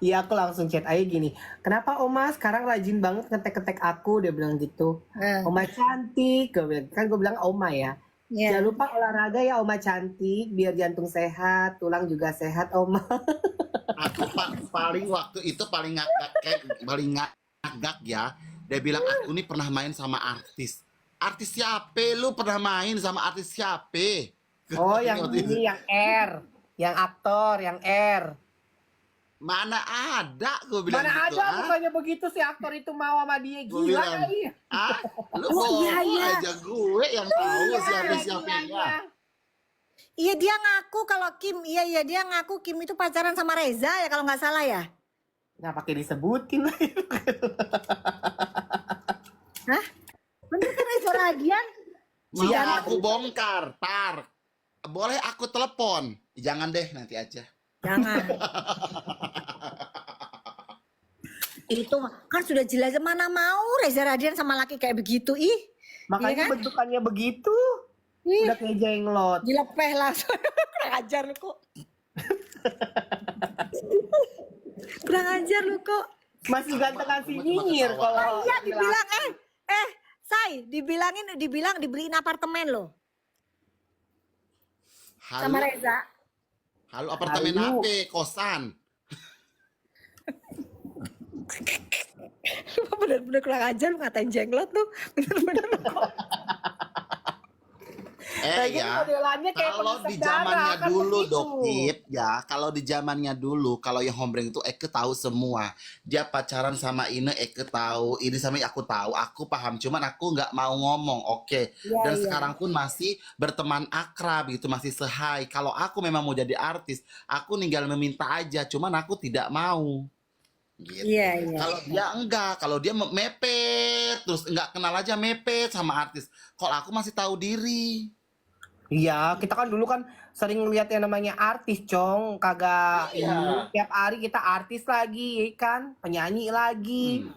Iya, aku langsung chat aja gini. Kenapa Oma sekarang rajin banget ngetek-ngetek aku? Dia bilang gitu. Oma cantik. Kan gue bilang Oma ya. Yeah. Jangan lupa olahraga ya Oma cantik. Biar jantung sehat, tulang juga sehat Oma. Aku paling waktu itu paling ngagak ya. Dia bilang aku nih pernah main sama artis. Artis siapa? Lu pernah main sama artis siapa? Oh yang ini yang R. Yang aktor, yang R. Mana ada gue bilang Mana gitu. ada bukannya begitu si aktor itu mau sama dia. Gue Gila bilang, kali. lu Oh, iya, bohong iya. aja gue yang tahu siapa-siapanya. Iya dia ngaku kalau Kim, iya dia ngaku Kim itu pacaran sama Reza ya kalau nggak salah ya. Nggak pakai disebutin lah. Hah? Bener kan Reza Radian? Mau aku bongkar, tar. Boleh aku telepon? Jangan deh, nanti aja. Jangan. Itu kan sudah jelas mana mau Reza Radian sama laki kayak begitu ih. Makanya kan? bentukannya begitu. Ih, Udah kayak jenglot. dilepeh langsung. Kurang ajar lu kok. Kurang ajar lu kok. Masih gantengan si Cuma nyinyir ketawa. kalau Iya laki-laki. dibilang Say, dibilang dibeliin apartemen lo sama Halo, Reza. halo apartemen Halo. apa? Kosan. Lu bener-bener kurang ajar lu ngatain jenglot lu. Bener-bener lu kok. Lagi Ya, modelannya kayak kalau penusuk di darah, zamannya kan dulu begitu. Doktip ya, kalau di zamannya dulu, kalau yang hombreng itu Eke tahu semua. Dia pacaran sama ini Eke tahu, ini sama aku tahu, aku paham. Cuman aku nggak mau ngomong, oke. Iya, Dan iya. sekarang pun masih berteman akrab gitu, masih sehai. Kalau aku memang mau jadi artis, aku tinggal meminta aja. Cuman aku tidak mau. Gitu. Iya, iya. Kalau dia enggak, kalau dia mepet, terus enggak kenal aja mepet sama artis. Kalau aku masih tahu diri. Iya, kita kan dulu kan sering lihat yang namanya artis, Cong. Kagak Iya. ini, tiap hari kita artis lagi, ya kan? Penyanyi lagi.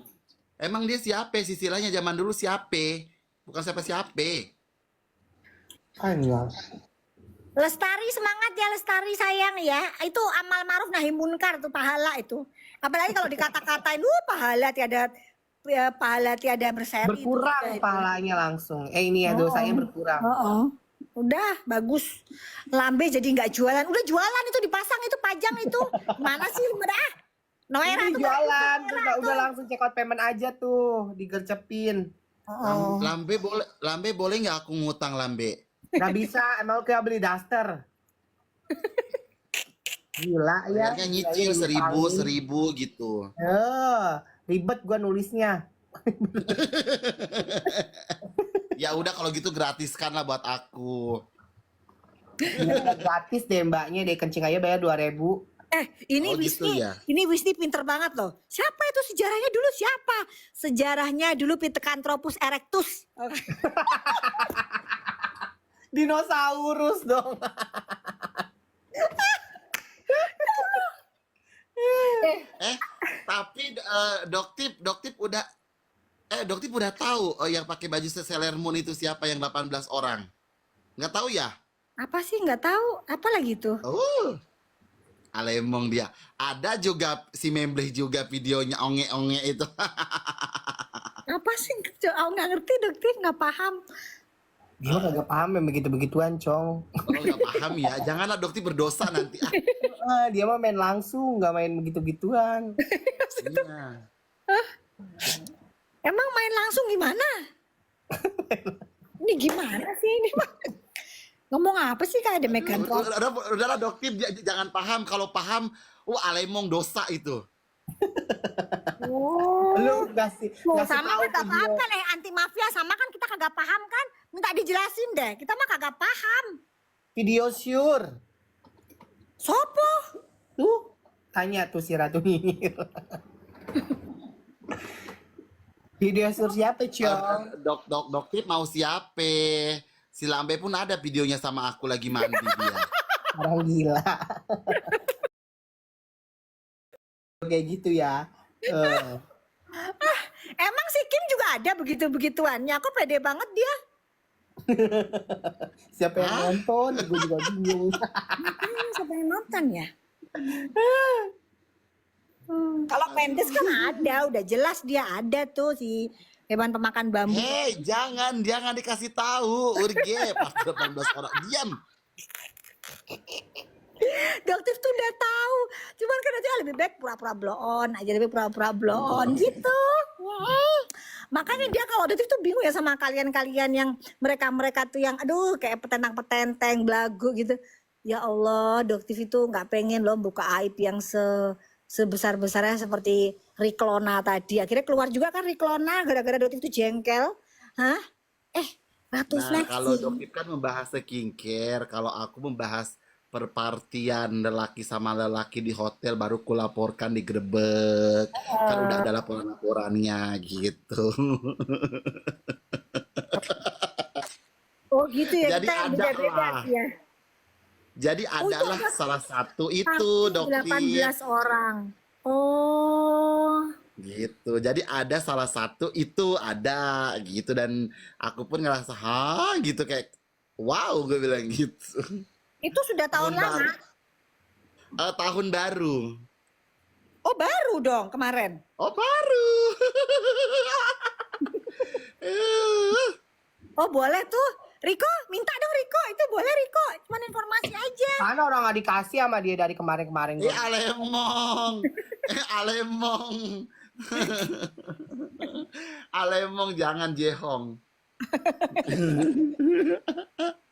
Emang dia siapa? Sisilanya zaman dulu siapa? Bukan siapa-siapa. Iya. Lestari semangat ya Lestari sayang ya. Itu amal ma'ruf nahi munkar tuh pahala itu. Apalagi kalau dikata-katain pahala tiada berseri. Berkurang itu. pahalanya langsung. Ini ya dosanya berkurang. Udah bagus. Lambe jadi nggak jualan. Udah jualan itu dipasang itu pajang itu. Mana sih dah? Noera Ini tuh jualan, Noera udah langsung check out payment aja tuh, digercepin. Lambe boleh nggak aku ngutang Lambe? Nggak bisa, emang kayak beli daster. Gila ya. Bayarnya nyicil seribu gitu. Ribet gua nulisnya. Ya udah kalau gitu gratiskan lah buat aku. Ya, gratis deh mbaknya, deh kencing aja bayar 2.000. Ini Oh, gitu Wisni, ya? ini Wisni pinter banget loh. Siapa itu sejarahnya dulu siapa? Sejarahnya dulu Pithecanthropus erectus. Dinosaurus dong. Tapi Doktip udah tahu yang pakai baju Sailor Moon itu siapa yang 18 orang? Nggak tahu ya? Apa sih nggak tahu? Apa lagi tuh? Alemong dia. Ada juga si Membleh juga videonya onge-onge itu. Apa sih? Oh, nggak ngerti dokter, nggak paham. Dia mah kagak paham yang begitu-begituan, Cong. Kalau nggak paham ya, janganlah Doktip berdosa nanti. Dia mah main langsung, nggak main begitu-begituan. Iya. Emang main langsung gimana? Ini gimana sih ini? Ngomong apa sih kayak ada Megan Fox? Udahlah Doktip, jangan paham. Kalau paham, Alemong dosa itu. Oh. Lu ngasih Sama tahu kan gak paham kan anti mafia sama kan kita kagak paham kan? Minta dijelasin deh. Kita mah kagak paham. video sure. Sopo? Tuh, tanya tuh si Ratu Nyinyir. Video sure siapa, Cong? Doktip mau siapa? Si Lambe pun ada videonya sama aku lagi mandi dia. Orang gila. Kayak gitu ya. Emang si Kim juga ada begitu-begituannya. Kok pede banget dia? Siapa yang nonton? Gue juga bingung. Siapa yang nonton ya? Kalau Mendes kan ada, udah jelas dia ada tuh si hewan pemakan bambu. Hei, jangan dikasih tahu. Urge, pas 18 orang diam. Dokter tuh udah tahu, cuman kan aja lebih baik pura-pura blow on aja, lebih pura-pura blow on gitu. Makanya dia kalau dokter tuh bingung ya sama kalian-kalian yang mereka tuh yang aduh kayak petentang-petenteng belagu gitu. Ya Allah, dokter itu nggak pengen loh buka aib yang sebesar-besarnya seperti Riklona tadi. Akhirnya keluar juga kan Riklona gara-gara dokter itu jengkel. Hah? Ratu Nah, kalau flexing. Doktip kan membahas skincare, kalau aku membahas perpartian lelaki sama lelaki di hotel baru kulaporkan digrebek. Kan udah ada laporan-laporannya gitu. Oh gitu ya, Jadi kita yang ada beda-beda lah. ya. Jadi adalah salah satu itu, Doktip. 18 orang. Oh. gitu. Jadi ada salah satu itu ada gitu dan aku pun ngerasa gitu kayak wow gue bilang gitu. Itu sudah tahun lama. Tahun baru. Oh baru dong kemarin. Oh baru. Oh boleh tuh. Riko, minta dong Riko. Itu boleh Riko. Cuman informasi aja. Karena orang nggak dikasih sama dia dari kemarin-kemarin. Alemong. Alemong. Alemong jangan jehong.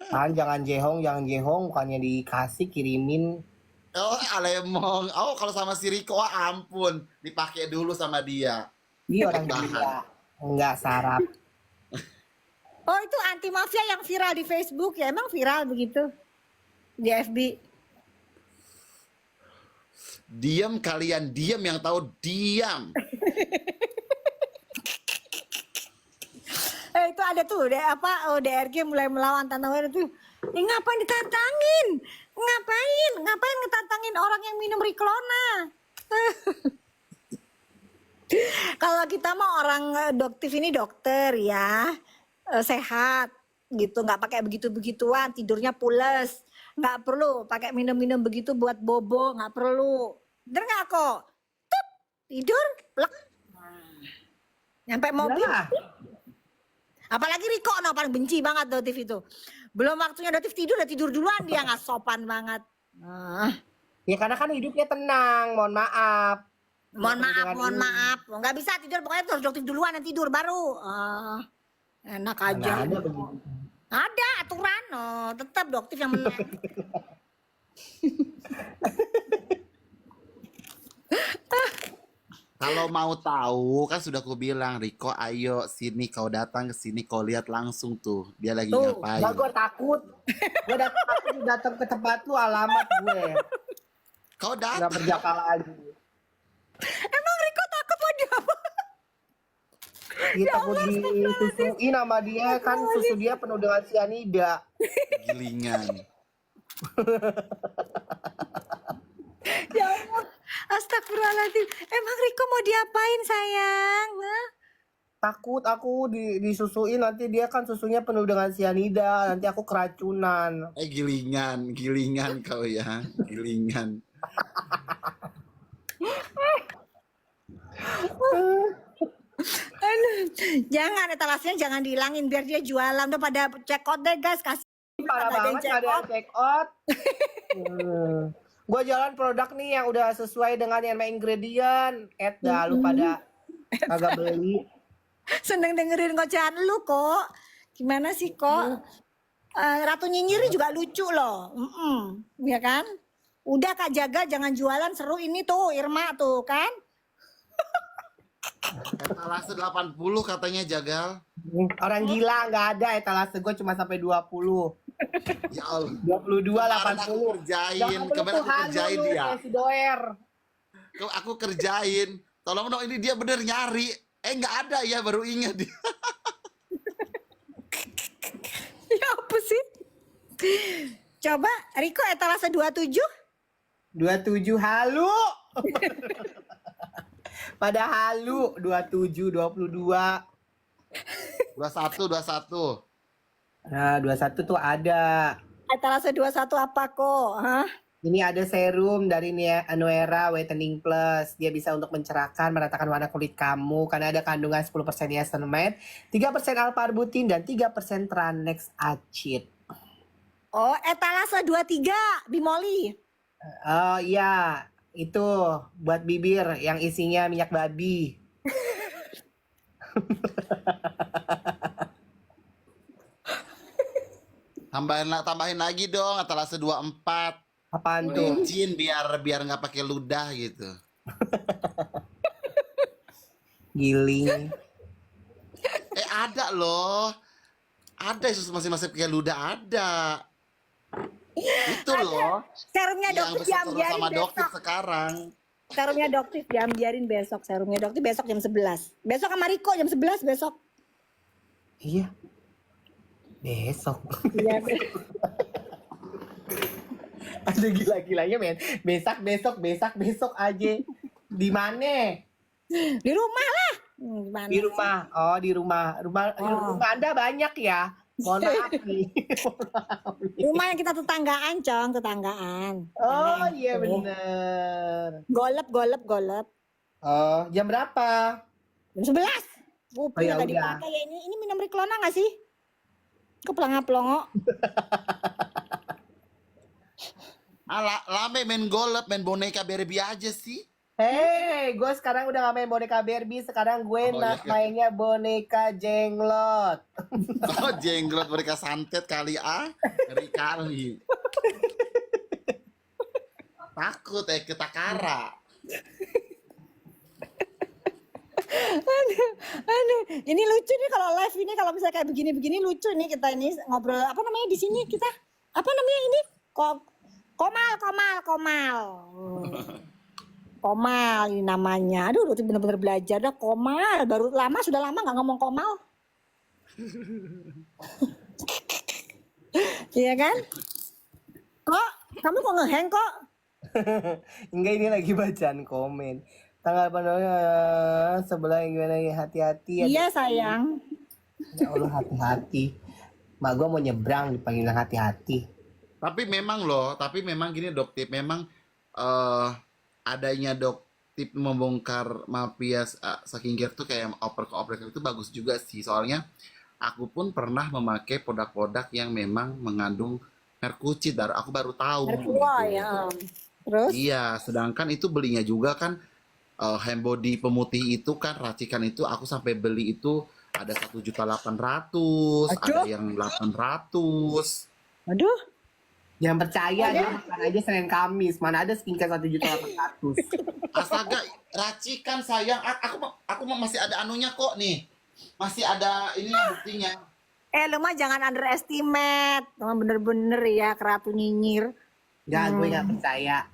Jangan jehong, bukannya dikasih kirimin. Oh, Alemong. Oh, kalau sama si Riko, ampun. Dipakai dulu sama dia. Dia orang gila. Enggak sarap. Oh itu anti mafia yang viral di Facebook ya. Emang viral begitu? Di FB. Diam kalian, diam yang tahu diam. Itu ada tuh DRG mulai melawan Tanah itu. Ngapain ditantangin? Ngapain ngetantangin orang yang minum Riklona? Kalau kita mah orang doktif ini dokter ya, sehat gitu, nggak pakai begitu-begituan, tidurnya pules, nggak perlu pakai minum-minum begitu buat bobo, nggak perlu. Bener nggak kok? Tup, tidur, plek. Nyampe mobil. Yalah. Apalagi Riko paling benci banget Dotif itu. Belum waktunya Dotif tidur udah tidur duluan dia, nggak sopan banget. Ya karena kan hidupnya tenang, mohon maaf. Mohon maaf. Nggak bisa tidur, pokoknya harus Dotif duluan yang tidur baru. Enak aja. Ada begitu. Ada aturan, tetap Dotif yang menang. Kalau mau tahu kan sudah aku bilang Riko ayo sini kau datang ke sini kau lihat langsung tuh dia lagi Tuh, ngapain. gak gue takut. Gue datang ke tempat lu alamat gue. Kau Gak datang. berjaka lagi. Emang Riko takut mau diapa? Dia takut disusuin sama dia kan susu dia penuh dengan sianida. Gilingan. Ya Allah, astagfirullahaladzim. Emang Riko mau diapain sayang? Hah? Takut aku disusuin nanti dia kan susunya penuh dengan sianida, nanti aku keracunan. Gilingan kau ya, gilingan. Aduh, jangan etalasenya jangan dihilangin biar dia jualan. Udah pada check out deh guys, kasih. Parah banget gak ada yang check out. Gue jalan produk nih yang udah sesuai dengan yang main ingredient. Dah lu pada agak beli. Seneng dengerin ngocehan lu kok. Gimana sih kok? Ratu Nyinyiri juga lucu loh. Ya kan? Udah Kak Jaga jangan jualan seru ini tuh Irma tuh kan? Etalase 80 katanya Jagal. Orang gila nggak ada etalase gue cuma sampai 20. Ya Allah. 22 Kemarin aku 80. kerjain, kemarin aku kerjain dia. Si Doer. Aku kerjain. Tolong dong ini dia bener nyari. Nggak ada ya baru ingat dia. Ya apa sih? Coba Riko etalase 27. 27 halu. Pada halu 27, 22. 21. Nah, 21 tuh ada. Etalase 21 apa kok? Hah? Ini ada serum dari Nuera Whitening Plus. Dia bisa untuk mencerahkan, meratakan warna kulit kamu karena ada kandungan 10% niacinamide, 3% alpha-arbutin dan 3% Tranex acid. Oh, etalase 23 Bimoli. Oh iya, itu buat bibir yang isinya minyak babi. Tambahin lagi dong etalase 24. Apaan tuh? Micin biar nggak pakai ludah gitu. Giling. Ada loh. Ada susu masing-masing pakai ludah ada. Itu loh. Serumnya Yang Doktif berseteru diambiarin sama dokter besok. sekarang. Serumnya Doktif diambiarin besok. Serumnya Doktif besok jam 11. Besok sama Riko jam 11 besok. Iya. Besok. Iya. Ada gila-gilanya men. Besok aja. Di mana? Di rumah lah. Gimana? Di rumah. Oh, di rumah. Rumah Anda banyak ya. Mohon maaf nih. Rumah yang kita tetanggaan, Cong, tetanggaan. Oh, Tetanggaan iya gitu. bener. Golep. Oh, jam berapa? Jam 11. Pupu ya tadi udah. pakai ya ini minum Riklona nggak sih? Kepelongo-pelongo. Lame main golep, main boneka Barbie aja sih. Hei, gue sekarang udah gak main boneka Barbie. Sekarang gue Oh, iya. mainnya boneka jenglot. Oh, jenglot mereka santet kali ah. Ngeri kali. Takut ketakara. Aduh, ini lucu nih kalau live ini kalau misalnya kayak begini-begini lucu nih kita ini ngobrol apa namanya di sini kita apa namanya ini komal. Komal ini namanya. Aduh, itu bener-bener belajar dah komal. Sudah lama nggak ngomong komal. Iya kan? Kok kamu kok ngeheng kok? Enggak, ini lagi bacaan komen. Tanggal sebelah yang gimana ya, hati-hati ya. Iya sayang. Ya Allah, hati-hati. Mak gue mau nyebrang dipanggil hati-hati. Tapi memang gini Doktip, memang adanya Doktip membongkar mafia skincare tuh kayak oper itu bagus juga sih. Soalnya aku pun pernah memakai produk-produk yang memang mengandung merkucid, aku baru tahu. Merkuroy gitu. ya. Terus? Iya, sedangkan itu belinya juga kan hand body pemutih itu kan racikan itu aku sampai beli itu ada 1.800.000, ada yang 800. Aduh. Jangan percaya, dia makan aja Senin Kamis. Mana ada skincare 1.800.000. Astaga, racikan sayang. Aku masih ada anunya kok nih. Masih ada ini buktinya. Lu mah jangan underestimate. Emang bener-bener ya keratu nyinyir. Enggak, gue gak percaya.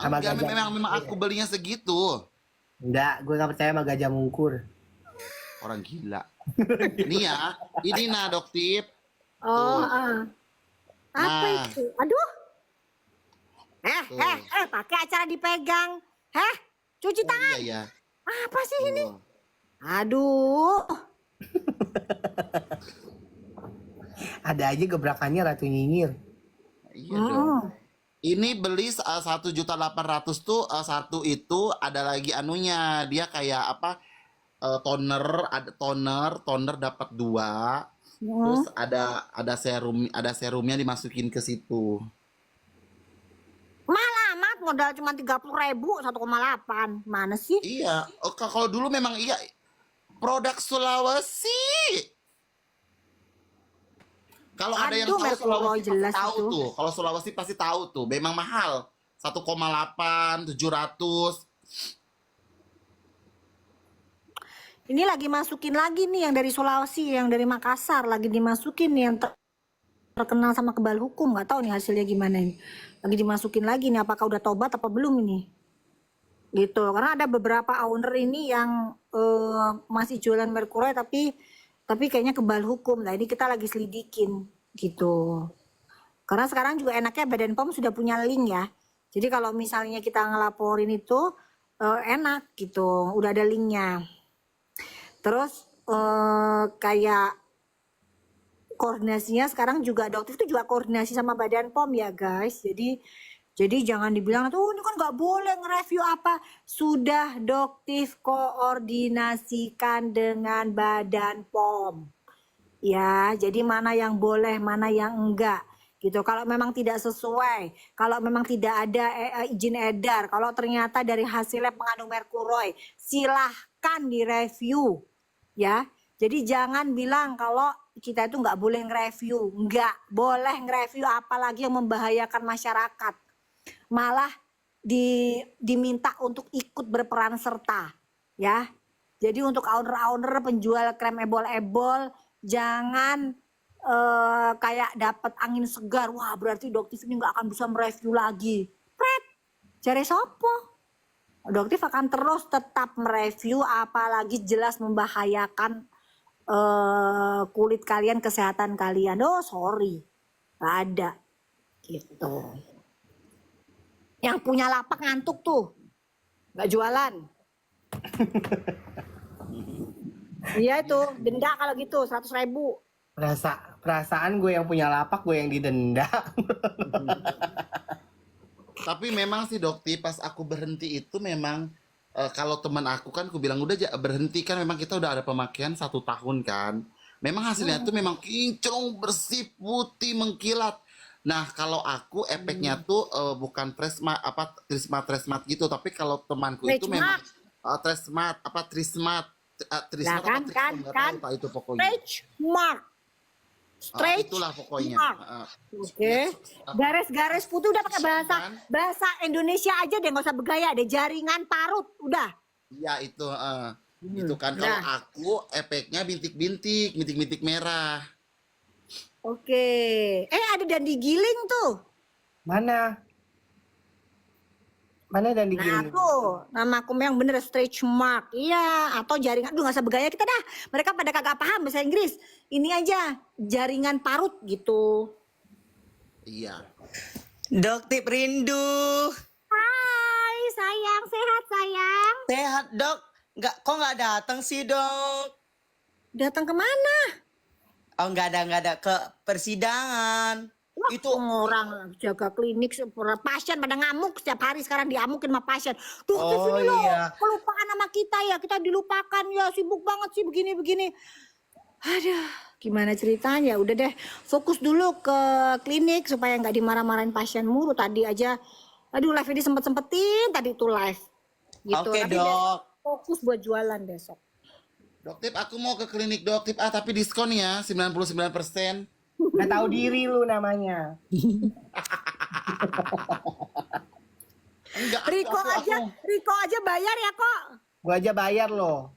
Sama Enggak, gajah. memang aku belinya segitu. Enggak, gue gak percaya sama gajah mungkur. Orang gila. Ini ya, ini nah Doktip. Oh, apa Nah. itu? Aduh. Pakai acara dipegang. Cuci tangan. Iya ya. Apa sih ini? Tuh. Aduh. Ada aja gebrakannya Ratu Nyinyir. Iya dong. Ini beli 1.800.000 tuh satu itu ada lagi anunya. Dia kayak apa? Toner dapat 2. Terus ada serumnya dimasukin ke situ. Malah amat modal cuma 30.000 1,8. Mana sih? Iya, kalau dulu memang iya produk Sulawesi. Kalau ada yang Aduh, tahu Merkuroy Sulawesi jelas pasti tahu itu. tuh. Kalau Sulawesi pasti tahu tuh, memang mahal. 1,8, 700. Ini lagi masukin lagi nih yang dari Sulawesi, yang dari Makassar lagi dimasukin nih yang terkenal sama kebal hukum. Nggak tahu nih hasilnya gimana ini. Lagi dimasukin lagi nih, apakah udah tobat apa belum ini? Gitu. Karena ada beberapa owner ini yang masih jualan Merkuroy tapi kayaknya kebal hukum. Nah ini kita lagi selidikin gitu. Karena sekarang juga enaknya Badan POM sudah punya link ya. Jadi kalau misalnya kita ngelaporin itu enak gitu, udah ada linknya. Terus kayak koordinasinya sekarang juga Doktip itu juga koordinasi sama Badan POM ya guys. Jadi jangan dibilang tuh ini kan nggak boleh nge-review apa. Sudah Doktip koordinasikan dengan Badan POM. Ya, jadi mana yang boleh, mana yang enggak. Gitu. Kalau memang tidak sesuai, kalau memang tidak ada izin edar, kalau ternyata dari hasilnya mengandung Merkuroy, silahkan direview. Ya, jadi jangan bilang kalau kita itu nggak boleh nge-review. Nggak boleh nge-review apalagi yang membahayakan masyarakat. Malah diminta untuk ikut berperan serta. Ya, jadi untuk owner-owner penjual krem ebol-ebol, jangan kayak dapat angin segar. Wah berarti Doktip ini nggak akan bisa mereview lagi. Pret, cari sopo. Doktip akan terus tetap mereview apalagi jelas membahayakan kulit kalian, kesehatan kalian. Oh sorry, gak ada gitu. Yang punya lapak ngantuk tuh, nggak jualan. Iya itu, denda kalau gitu 100.000. Perasaan gue yang punya lapak, gue yang didenda. Tapi memang sih Dokti, pas aku berhenti itu memang kalau teman aku kan, aku bilang udah berhenti kan, memang kita udah ada pemakaian 1 tahun kan. Memang hasilnya tuh memang kinclong, bersih, putih, mengkilat. Nah kalau aku efeknya tuh bukan tresmat gitu, tapi kalau temanku itu memang tresmat apa trismat Nah, kan, trismat nggak tahu apa itu pokoknya. Stretch mark. Stretch Itulah pokoknya. mark. Oke. Garis-garis putih udah pakai bahasa Indonesia aja deh, nggak usah bergaya deh. Jaringan parut, udah. Iya itu, itu kan kalau Nah. aku efeknya bintik-bintik merah. Oke. Ada dan digiling tuh. Mana dan Nah digiling? tuh, nama aku yang bener stretch mark. Iya, atau jaringan. Aduh, nggak usah bergaya kita dah. Mereka pada kagak paham bahasa Inggris. Ini aja, jaringan parut gitu. Iya. Doktip rindu. Hai, sayang. Sehat, sayang. Sehat, Dok. Kok nggak datang sih, Dok? Datang kemana? Oh, nggak ada ke persidangan. Wah, Itu orang jaga klinik, pasien pada ngamuk setiap hari sekarang diamukin sama pasien. Tuh, Oh, sini loh, iya. kelupaan sama kita ya, kita dilupakan ya, sibuk banget sih begini-begini. Aduh, gimana ceritanya? Udah deh, fokus dulu ke klinik supaya nggak dimarah-marahin pasien mulu. Tadi aja, aduh live ini sempet-sempetin tadi itu live. Gitu. Oke, Tapi Dok. besok fokus buat jualan besok. Doktip, aku mau ke klinik Doktip tapi diskon ya 99%. Gak tahu diri lu namanya. Enggak, Riko aja bayar ya kok. Gue aja bayar loh.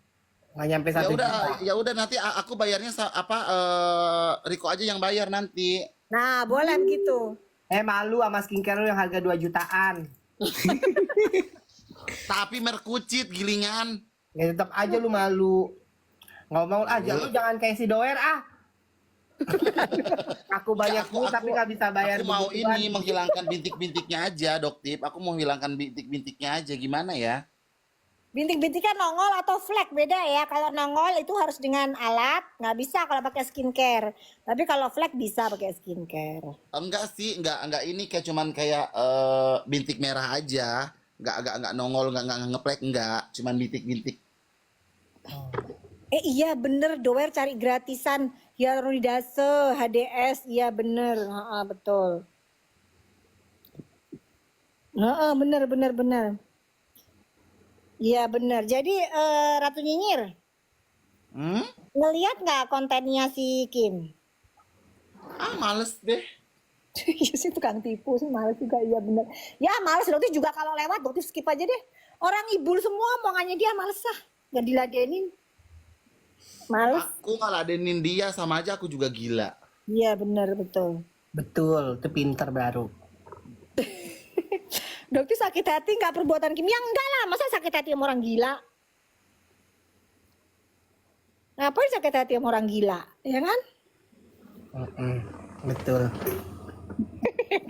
Gak nyampe ya 1 udah juta. ya udah nanti aku bayarnya Riko aja yang bayar nanti. Nah, boleh begitu. Malu sama skincare lu yang harga 2 jutaan. Tapi merkucit gilingan. Ya tetap aja lu malu. Ngomong aja lu jangan kayak si Doer ah. Aku banyak duit tapi nggak bisa bayar. Aku mau begituan. ini menghilangkan bintik-bintiknya aja, Doktip. Aku mau menghilangkan bintik-bintiknya aja, gimana ya? Bintik-bintiknya nongol atau flek beda ya. Kalau nongol itu harus dengan alat, nggak bisa kalau pakai skincare. Tapi kalau flek bisa pakai skincare. Enggak sih, enggak ini kayak cuman kayak bintik merah aja. Enggak nongol, enggak ngeplek, enggak, cuman bintik-bintik. Iya bener, Doer cari gratisan hyaluronidase, HDS, iya bener, betul. Bener. Iya bener. Jadi Ratu Nyinyir, ngeliat nggak kontennya si Kim? Males deh. Iya sih tukang tipu sih, males juga, iya bener. Ya males, Dokter juga kalau lewat Dokter skip aja deh. Orang ibul semua omongannya dia, males ah, nggak diladenin. Males. Aku ngeladenin dia sama aja aku juga gila. Iya bener, betul. Betul, itu pinter baru. Dokter sakit hati nggak perbuatan Kim? Ya enggak lah, masa sakit hati sama orang gila? Ngapain sakit hati sama orang gila, ya kan? Betul.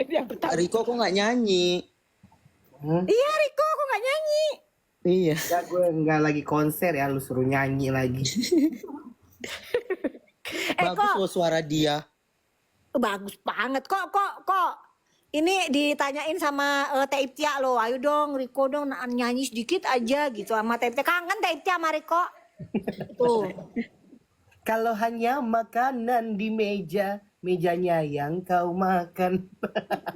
Yang pertama. Riko kok nggak nyanyi? Iya Riko, kok nggak nyanyi? Iya. Ya gue nggak lagi konser ya, lu suruh nyanyi lagi. Bagus kok loh suara dia. bagus banget kok. Ini ditanyain sama Teh Iptia loh, ayo dong Riko dong nyanyi sedikit aja gitu sama Teh Iptia. Kangen Teh Iptia sama Riko. Tuh. Kalau hanya makanan di meja, mejanya yang kau makan.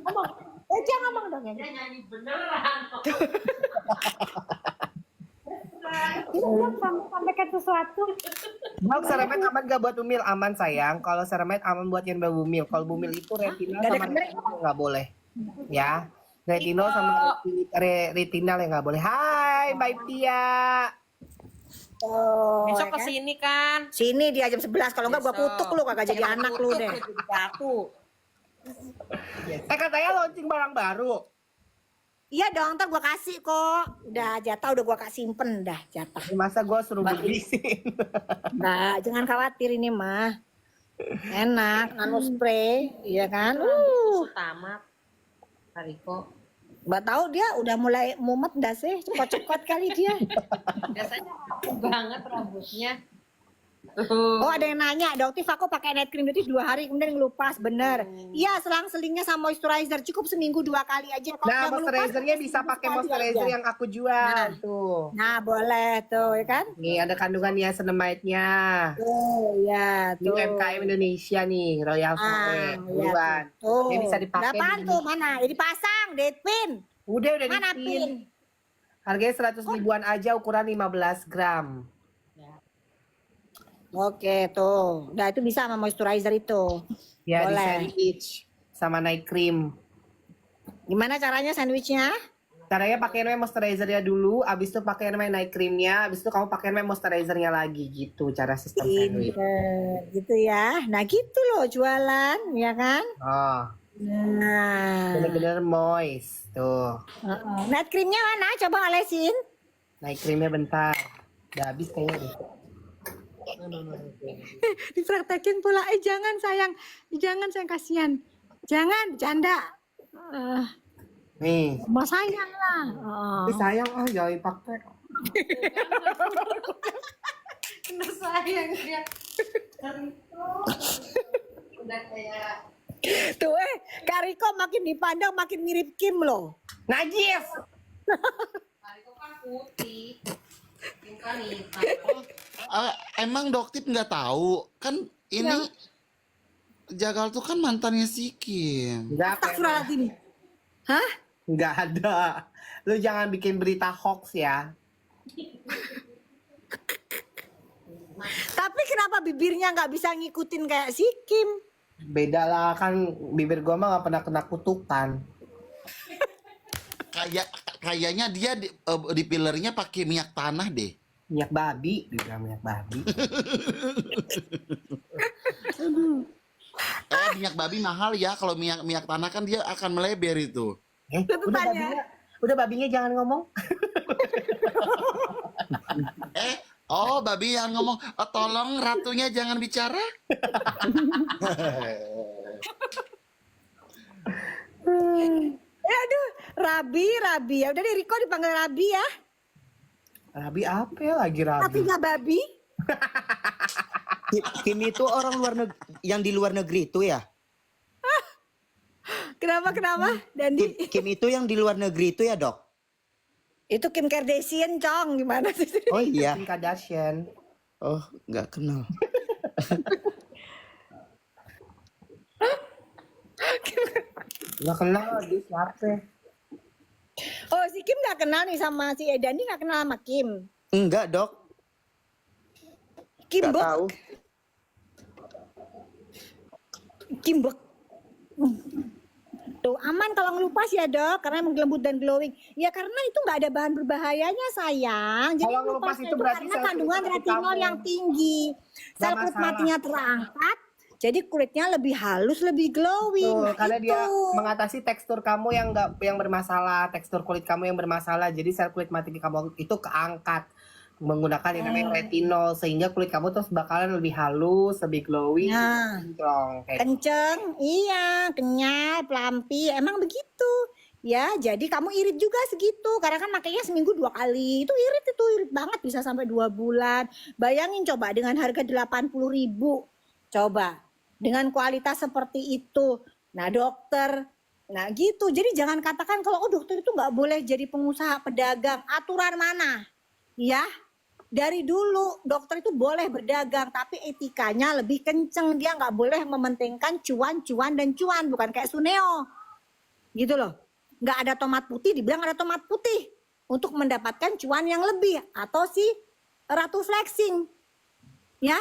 Ngomong. Iptia ngomong dong ya. Nyanyi beneran. Ini sampaikan sesuatu. Bang, Seremet aman gak buat Bumil? Aman sayang. Kalau Seremet aman buat yang Bumil. Kalau Bumil itu retinal Gak ada sama kemerek. retinal nggak boleh. Ya, retinal sama retinal yang nggak boleh. Hai, Mbak Iptia. Oh, Besok ya ke kan? sini kan. Sini dia jam 11, kalau enggak gua kutuk lu, kagak jadi anak lu deh. Aku. Katanya launching barang baru. Iya dong, ntar gua kasih kok. Udah jatah udah gua kasih simpen dah jatah. Masa gue suruh beliin. Nah, jangan khawatir ini mah. Enak, nano spray, iya kan? Tamat. Riko. Mbak tahu dia udah mulai mumet dah sih, cepot-cepot kali dia. Biasanya rapi banget rambutnya. Oh ada yang nanya, Doktif aku pakai night cream itu 2 hari kemudian ngelupas, bener. Iya selang-selingnya sama moisturizer cukup seminggu 2 kali aja. Kalau Nah, udah ngelupas, moisturizernya bisa seminggu pakai sekali moisturizer aja. yang aku jual tuh. Nah boleh tuh ya kan? Nih ada kandungan niacinamide-nya. Tuh ya Ini tuh. UMKM Indonesia nih, Royal Fae, iya buruan. tuh. Ini bisa dipakai Berapaan di- tuh mana? Jadi pasang, Deadpin. Udah Mana dipin. pin? Harganya 100 ribuan aja, ukuran 15 gram. Oke tuh. Nah itu bisa sama moisturizer itu. Ya, di Boleh. sandwich sama night cream. Gimana caranya sandwichnya? Caranya pakai namanya moisturizernya dulu, abis itu pakai namanya night creamnya, abis itu kamu pakai namanya moisturizernya lagi gitu cara sistem sandwich. Gitu ya. Nah gitu loh jualan, ya kan? Oh, Nah. bener-bener moist tuh. Night creamnya mana? Coba olesin. Night creamnya bentar, udah habis kayaknya deh. Dipraktekin pula. Jangan sayang. Jangan sayang, kasihan. Jangan, bercanda. Nih, Mau sayang lah. tapi sayang jangan dipakai. Kena sayang dia. Udah kayak Tuh Kak Riko makin dipandang makin mirip Kim loh. Najis! Mariko kan putih. Kim kan hitam. Emang Doktip nggak tahu kan ini Jagal tuh kan mantannya si Kim. Enggak, Astagfirullahaladzim. Hah? enggak ada. Lu jangan bikin berita hoax ya. Tapi kenapa bibirnya nggak bisa ngikutin kayak si Kim? Beda lah, kan bibir gua mah gak pernah kena kutukan. Kayaknya dia di pillernya pakai minyak tanah deh. Minyak babi, dibilang minyak babi. Minyak babi mahal ya, kalau minyak tanah kan dia akan melebar itu. Tutupannya. Udah babinya jangan ngomong. Babi yang ngomong, tolong ratunya jangan bicara. Aduh, Rabi. Ya udah deh Riko dipanggil Rabi ya. Rabi apa ya lagi Tapi Rabi? nggak babi. Kim itu orang yang di luar negeri itu ya? Kenapa? Dan Kim itu yang di luar negeri itu ya, Dok? itu Kim Kardashian, Cong. Gimana sih? Oh iya. Kim Kardashian. Oh, nggak kenal. Gak kenal dia siapa? Oh, si Kim nggak kenal nih sama si Edani, nggak kenal sama Kim. Enggak, Dok. Kim Nggak Bek. tahu. Kim Bek. Tuh aman kalau ngelupas ya Dok, karena emang lembut dan glowing. Ya karena itu nggak ada bahan berbahayanya sayang. Jadi Kalau ngelupas ngelupasnya itu berarti karena sel kandungan kulit retinol kamu. yang tinggi. Sel Nggak kulit masalah. matinya terangkat, jadi kulitnya lebih halus, lebih glowing. Tuh, Nah, karena dia itu. mengatasi tekstur kamu yang bermasalah, tekstur kulit kamu yang bermasalah. Jadi sel kulit mati kamu itu keangkat menggunakan yang namanya retinol sehingga kulit kamu terus bakalan lebih halus, lebih glowing, Nah. kinclong kayak Kenceng, iya, kenyal, pelampi, emang begitu. Ya, jadi kamu irit juga segitu, karena kan makanya seminggu 2 kali. Itu irit banget, bisa sampai 2 bulan. Bayangin coba dengan harga 80.000, coba dengan kualitas seperti itu. Nah dokter, nah gitu. Jadi jangan katakan kalau dokter itu nggak boleh jadi pengusaha pedagang. Aturan mana? Ya, dari dulu dokter itu boleh berdagang, tapi etikanya lebih kenceng. Dia nggak boleh mementingkan cuan, bukan kayak Suneo. Gitu loh. Nggak ada tomat putih, dibilang ada tomat putih. Untuk mendapatkan cuan yang lebih. Atau si Ratu Flexing. Ya,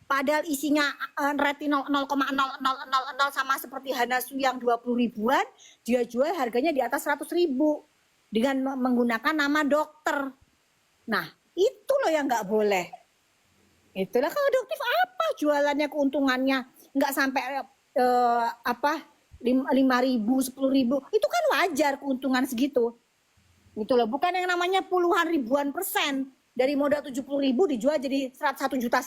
padahal isinya retinol 0,0000 sama seperti Hanasu yang 20 ribuan, dia jual harganya di atas 100.000 dengan menggunakan nama dokter. Nah, itu loh yang nggak boleh. Itulah kalau Doktif apa jualannya, keuntungannya nggak sampai 5.000, 10.000, itu kan wajar keuntungan segitu. Gitu loh, bukan yang namanya puluhan ribuan persen. Dari modal 70.000 dijual jadi 1,5 juta.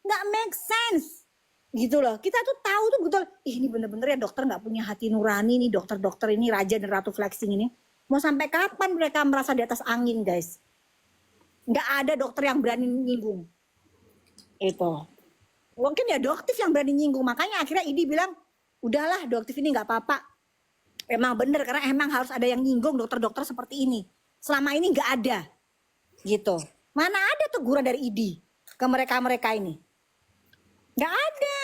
Nggak make sense. Gitu loh. Kita tuh tahu tuh betul, ini bener-bener ya dokter nggak punya hati nurani nih, dokter-dokter ini Raja dan Ratu Flexing ini. Mau sampai kapan mereka merasa di atas angin, guys? Nggak ada dokter yang berani nyinggung. Itu. Mungkin ya doktif yang berani nyinggung. Makanya akhirnya Idi bilang, udahlah doktif ini nggak apa-apa. Emang bener, karena emang harus ada yang nyinggung dokter-dokter seperti ini. Selama ini nggak ada. Gitu. Mana ada teguran dari Idi ke mereka-mereka ini? Nggak ada.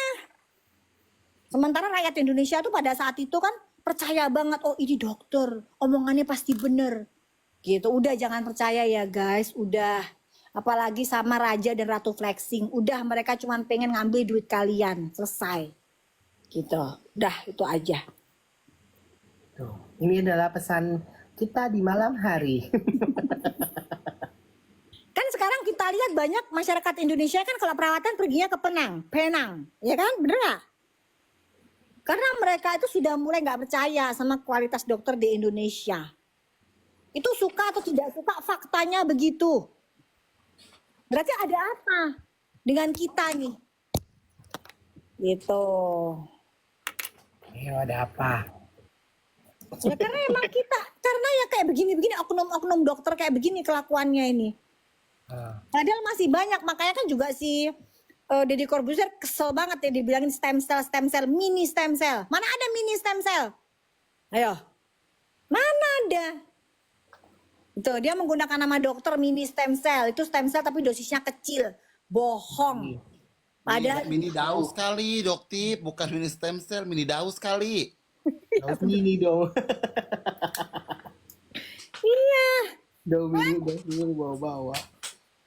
Sementara rakyat Indonesia tuh pada saat itu kan percaya banget, oh ini dokter, omongannya pasti bener. Gitu, udah jangan percaya ya guys, udah. Apalagi sama Raja dan Ratu Flexing, udah mereka cuma pengen ngambil duit kalian, selesai. Gitu, udah itu aja. Tuh, ini adalah pesan kita di malam hari. Kan sekarang kita lihat banyak masyarakat Indonesia kan kalau perawatan perginya ke Penang, ya kan, bener gak? Karena mereka itu sudah mulai nggak percaya sama kualitas dokter di Indonesia. Itu suka atau tidak suka, faktanya begitu. Berarti ada apa dengan kita nih? Gitu. Ayo, ada apa? Ya karena emang kita, karena ya kayak begini-begini oknum-oknum dokter kayak begini kelakuannya ini. Padahal masih banyak, makanya kan juga si Deddy Corbuzier kesel banget ya dibilangin stem cell, mini stem cell. Mana ada mini stem cell? Ayo, mana ada? Itu dia menggunakan nama dokter mini stem cell. Itu stem cell tapi dosisnya kecil. Bohong. Padahal Mini daus sekali, Doktip. Bukan mini stem cell, mini daus sekali. Daus mini dong. iya. Daus mini bawa-bawa.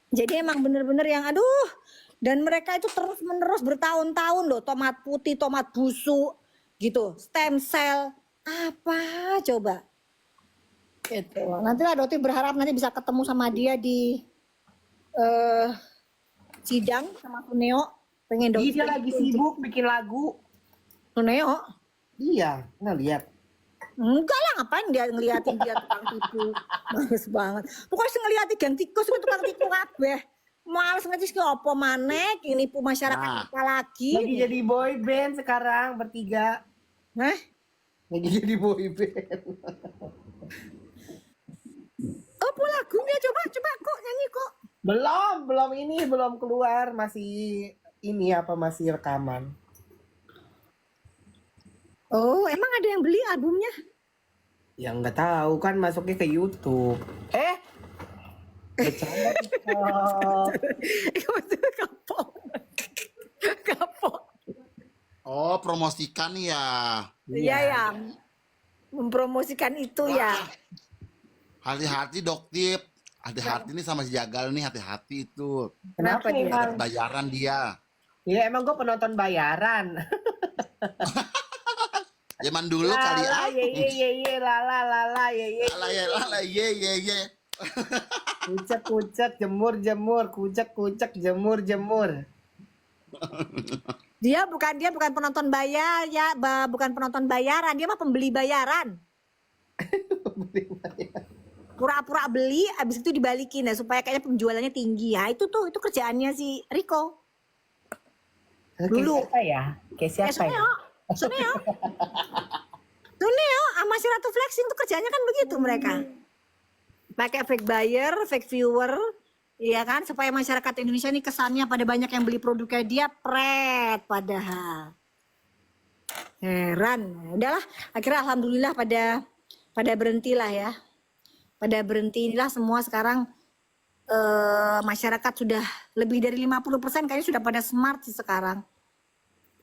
Jadi emang bener-bener yang aduh. Dan mereka itu terus menerus bertahun-tahun loh. Tomat putih, tomat busuk. Gitu. Stem cell. Apa coba? Gitu. Nantilah Doti berharap nanti bisa ketemu sama dia di sidang sama Suneo. Pengen Doti. Dia lagi sibuk bikin lagu. Suneo? Iya, nggak lihat. Enggak lah, ngapain dia ngeliatin dia tukang tipu. Males banget. Pokoknya ngeliatin gang tikus itu tukang tipu kabeh. Males ngetis ke opo manek, ini pu masyarakat Nah. apa lagi. Lagi jadi boy band sekarang bertiga. Hah? Lagi jadi boy band. Opo lagunya coba kok nyanyi kok. Belum keluar, masih masih rekaman. Oh, emang ada yang beli albumnya? Ya nggak tahu kan masuknya ke YouTube. Bercanda TikTok. Kapok. Kapok. Oh, promosikan ya. Iya ya. Mempromosikan itu ya. Hati-hati, Doktip. Hati-hati nih sama si Jagal nih, hati-hati itu. Kenapa dia? emang? Bayaran dia. Ya emang gue penonton bayaran. Zaman dulu kali ah. Ye lala ye. Lala ye. Kucek jemur kucek jemur. Dia bukan penonton bayar ya, bukan penonton bayaran, dia mah pembeli bayaran. Pura-pura beli, abis itu dibalikin ya supaya kayaknya penjualannya tinggi ya. Itu kerjaannya si Rico. Dulu. Siapa ya? Kayak siapa ya? Suneo sama si Ratu Flexing tuh kerjanya kan begitu mereka. Pakai fake buyer, fake viewer, iya kan, supaya masyarakat Indonesia ini kesannya pada banyak yang beli produknya dia, padahal heran. Udahlah, akhirnya alhamdulillah pada berhentilah ya. Pada berhentilah semua sekarang masyarakat sudah lebih dari 50% kayaknya sudah pada smart sih sekarang.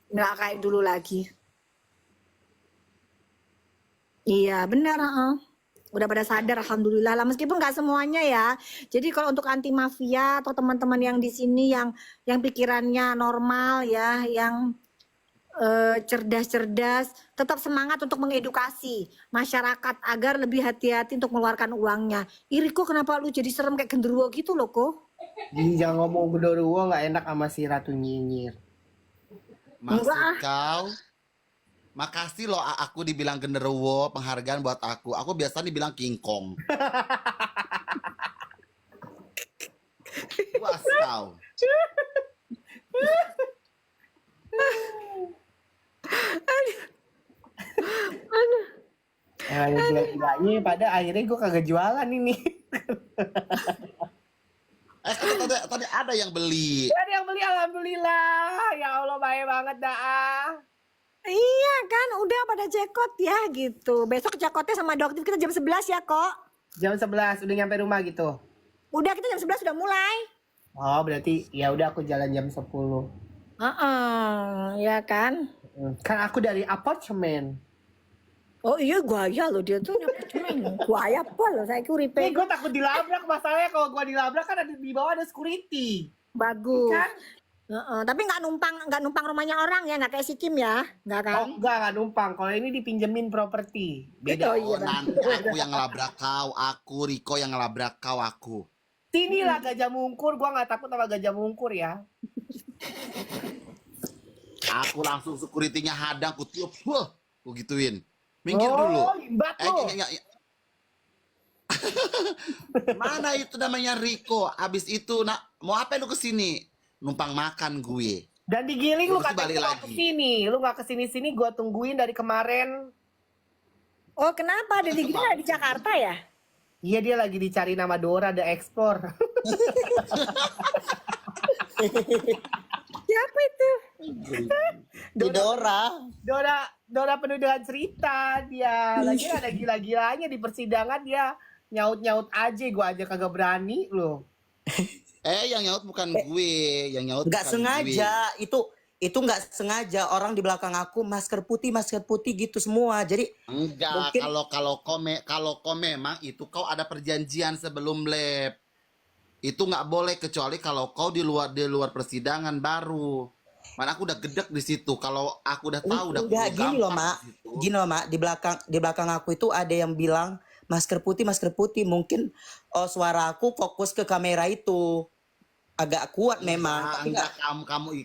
Nggak kayak dulu lagi. Iya benar, udah pada sadar alhamdulillah lah, meskipun nggak semuanya ya. Jadi kalau untuk anti mafia atau teman-teman yang di sini yang pikirannya normal ya, yang cerdas-cerdas, tetap semangat untuk mengedukasi masyarakat agar lebih hati-hati untuk mengeluarkan uangnya. Iri kok kenapa lu jadi serem kayak genderuwo gitu loh kok? Jangan ngomong genderuwo, nggak enak sama si Ratu Nyinyir. Maksud kau? Makasih loh aku dibilang genderuwo, penghargaan buat aku. Aku biasa dibilang King Kong. Puas kau. Saking gila-gilanya pada akhirnya gue kagak jualan ini. Tadi ada yang beli. Ada yang beli, alhamdulillah. Ya Allah, baik banget dah. Iya kan, udah pada cekot ya gitu. Besok cekotnya sama dokter kita jam 11 ya kok. Jam 11 udah nyampe rumah gitu. Udah kita jam 11 sudah mulai. Oh, berarti ya udah aku jalan jam 10. Ya kan. Kan aku dari apartemen. Oh iya gaya loh dia tuh apartemen. Gaya apa loh saya kuripe. Gue takut dilabrak, masalahnya kalau gue dilabrak kan ada di bawah ada security. Bagus. Kan? Tapi nggak numpang rumahnya orang ya, nggak kayak si Kim ya, nggak kan? Oh enggak numpang. Kalau ini dipinjemin properti. Beda. Oh, iya, Bang. Nanti aku yang ngelabrak kau, Riko yang ngelabrak kau, aku. Sinilah gajah mungkur, gue nggak takut sama gajah mungkur ya. Aku langsung security-nya hadang, ku tiup, ku gituin. Minggir dulu. Limbat lo. Mana itu namanya Riko? Abis itu mau apa lu kesini? Numpang makan gue. Dan digiling lu Terus katanya balik nggak lagi. kesini. Lu nggak kesini-sini, gue tungguin dari kemarin. Oh kenapa? Ada di Jakarta ya? Iya dia lagi dicari nama Dora The Explore. Siapa itu? Dora. Dora penuh dengan cerita dia. Lagi ada gila-gilanya di persidangan dia nyaut-nyaut aja, gue aja kagak berani loh. Yang nyaut bukan gue, yang nyaut Nggak bukan sengaja. Itu nggak sengaja. Orang di belakang aku masker putih gitu semua. Jadi gue. Enggak, mungkin- kalau kau memang itu kau ada perjanjian sebelum lab. Itu nggak boleh kecuali kalau kau di luar persidangan baru. Mana aku udah gedek di situ. Kalau aku udah tahu udah enggak gini loh, gampang Mak. di situ. Gini loh, Mak. Di belakang aku itu ada yang bilang masker putih. Mungkin suara aku fokus ke kamera itu. Agak kuat memang. Nah, Tapi enggak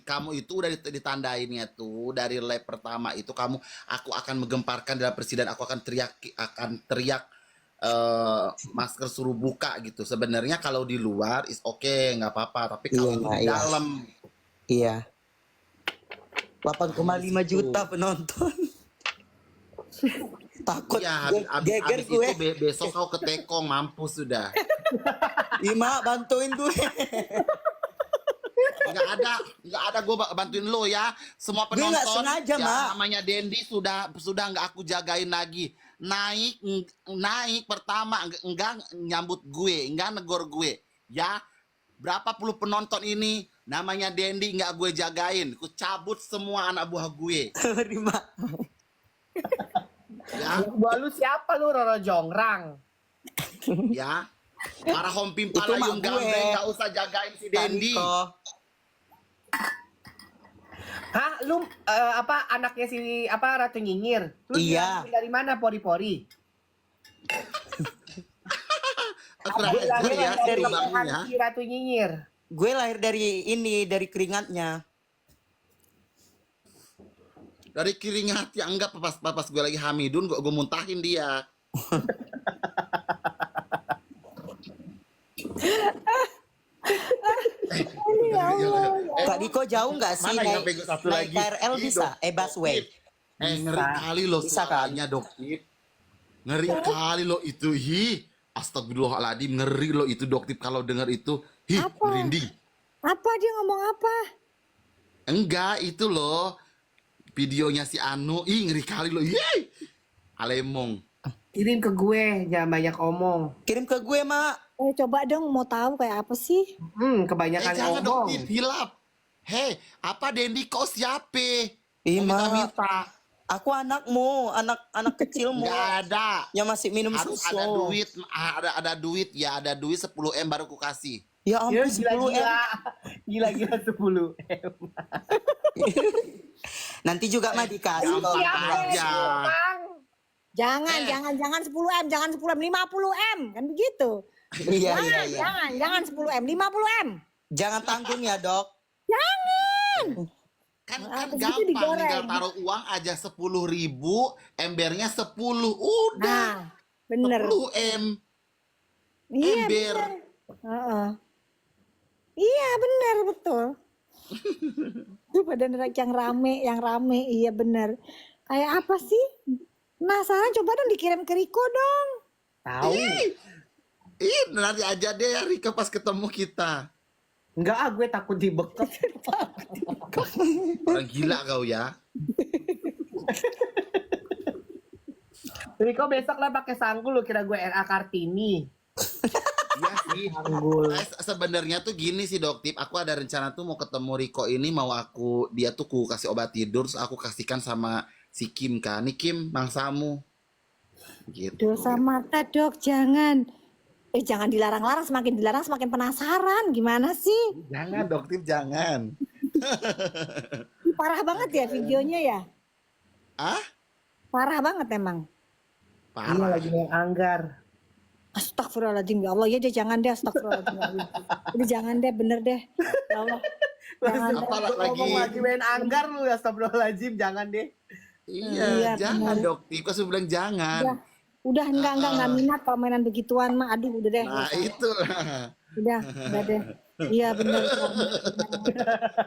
kamu itu udah ditandainnya tuh dari lab pertama itu aku akan menggemparkan dalam persidangan, aku akan teriak masker suruh buka gitu. Sebenarnya kalau di luar is oke, nggak apa-apa, tapi kalau Iya, di iya. dalam Iya. 8,5 juta penonton. Takut ya geger habis gue. itu besok kau ke Tekong mampus sudah. Ima bantuin gue. Nggak ada gue bantuin lo ya. Semua Gue nggak penonton sengaja, yang Mak. namanya Dendi sudah nggak aku jagain lagi. Naik pertama enggak nyambut gue, enggak negor gue. Ya, berapa puluh penonton ini namanya Dendi nggak gue jagain. Ku cabut semua anak buah gue. Terima. Ya, Buat lu siapa lu, Roro Jongrang? ya. Para hompim Itu pala mak yung gue. gambreng nggak usah jagain si Dendi. Taniko. Hah, lu anaknya si Ratu Nyinyir? Lu Iya. dari mana pori-pori? Terakhir Lahir ya, dari lubangnya. si Ratu Nyinyir. Gue lahir dari keringatnya. Dari keringat ya enggak pas gue lagi hamidun gue muntahin dia. Kak Diko jauh nggak sih Mana yang naik, pego satu naik lagi? KRL Ih, bisa? Dok. Busway. Ngeri kali loh Bisa, kan? suaranya Doktip. Ngeri kali loh itu. Astagfirullahaladzim, ngeri loh itu Doktip kalau dengar itu. Apa? Merinding. Apa dia ngomong apa? Enggak, itu loh. Videonya si Anu. Ngeri kali loh. Alemong. Kirim ke gue, jangan banyak omong. Kirim ke gue, Mak. Coba dong mau tahu kayak apa sih? Kebanyakan Jangan omong. Doktip, hilap. Hei, apa Dendi kau siapa? Ih, Mau Mak. minta-minta. Aku anakmu, anak kecilmu. Enggak ada. Yang masih minum Harus susu. ada duit, ada duit ya, ada duit 10 M baru ku kasih. Ya Ya, ampun, 10 M. Gila-gila 10 M. Nanti juga mah dikasih kok. Gampang aja. Jangan 10 M, jangan 10 M, 50 M, kan begitu. Iya, iya, iya. Jangan 10 M, 50 M. Jangan tanggung ya, Dok. Kan Habis itu gampang, digoreng. tinggal taruh uang aja 10.000, embernya 10, udah. Nah, bener. 10 M, Iya, ember. bener. Heeh. Iya, bener, betul. Itu pada yang rame, iya bener. Kayak apa sih? Penasaran, coba dong dikirim ke Riko dong. Tahu? Ih, nanti aja deh ya Rika pas ketemu kita. Enggak, gue takut dibekap. Orang gila kau ya. Riko besok lah pakai sanggul, lu kira gue RA Kartini. Iya sih. Sanggul. Sebenarnya tuh gini sih Doktip, aku ada rencana tuh mau ketemu Riko ini, mau dia tuh ku kasih obat tidur, terus aku kasihkan sama si Kim kan. Nih Kim, mangsamu. Gitu. Dosa mata dok, jangan. Jangan dilarang-larang, semakin dilarang semakin penasaran. Gimana sih? Jangan Doktip, jangan. Parah banget ya videonya ya? Ah? Parah banget emang. Iya Parah. lagi main anggar. Astagfirullahaladzim, ya Allah, ya deh jangan deh, astagfirullahaladzim. Ya Allah. Udah jangan deh, bener deh. Ya Allah. Jangan deh. Apa Ngomong lagi? lagi main anggar lu, astagfirullahaladzim, jangan deh. Iya, Iya, jangan benar. Doktip, kau sudah bilang jangan. Udah enggak minat kalau mainan begituan mah. Aduh, udah deh. Nah itulah. Udah deh. Iya bener.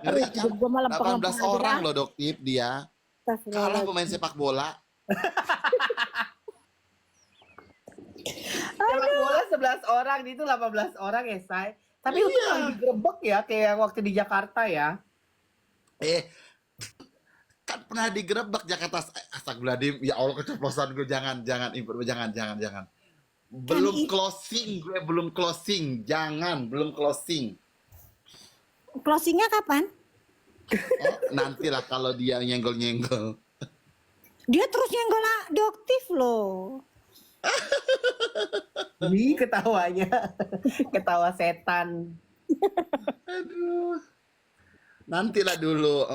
Ngeri kan? Gue malah 18 orang loh Doktip dia. Kalah Astagfirullahaladzim. pemain sepak bola. Sepak bola 11 orang, itu 18 orang ya, Say. Tapi itu kan digerebek ya, kayak yang waktu di Jakarta ya. Kan pernah digerebek Jakarta. Astagfirullahaladzim, ya Allah keceplosan gue, jangan impor, jangan. Belum closing, gue belum closing, belum closing. Closingnya kapan? Oh, nantilah kalau dia nyenggol. Dia terus nyenggol Doktif loh. Ih, ketawanya. Ketawa setan. Aduh. Nantilah dulu.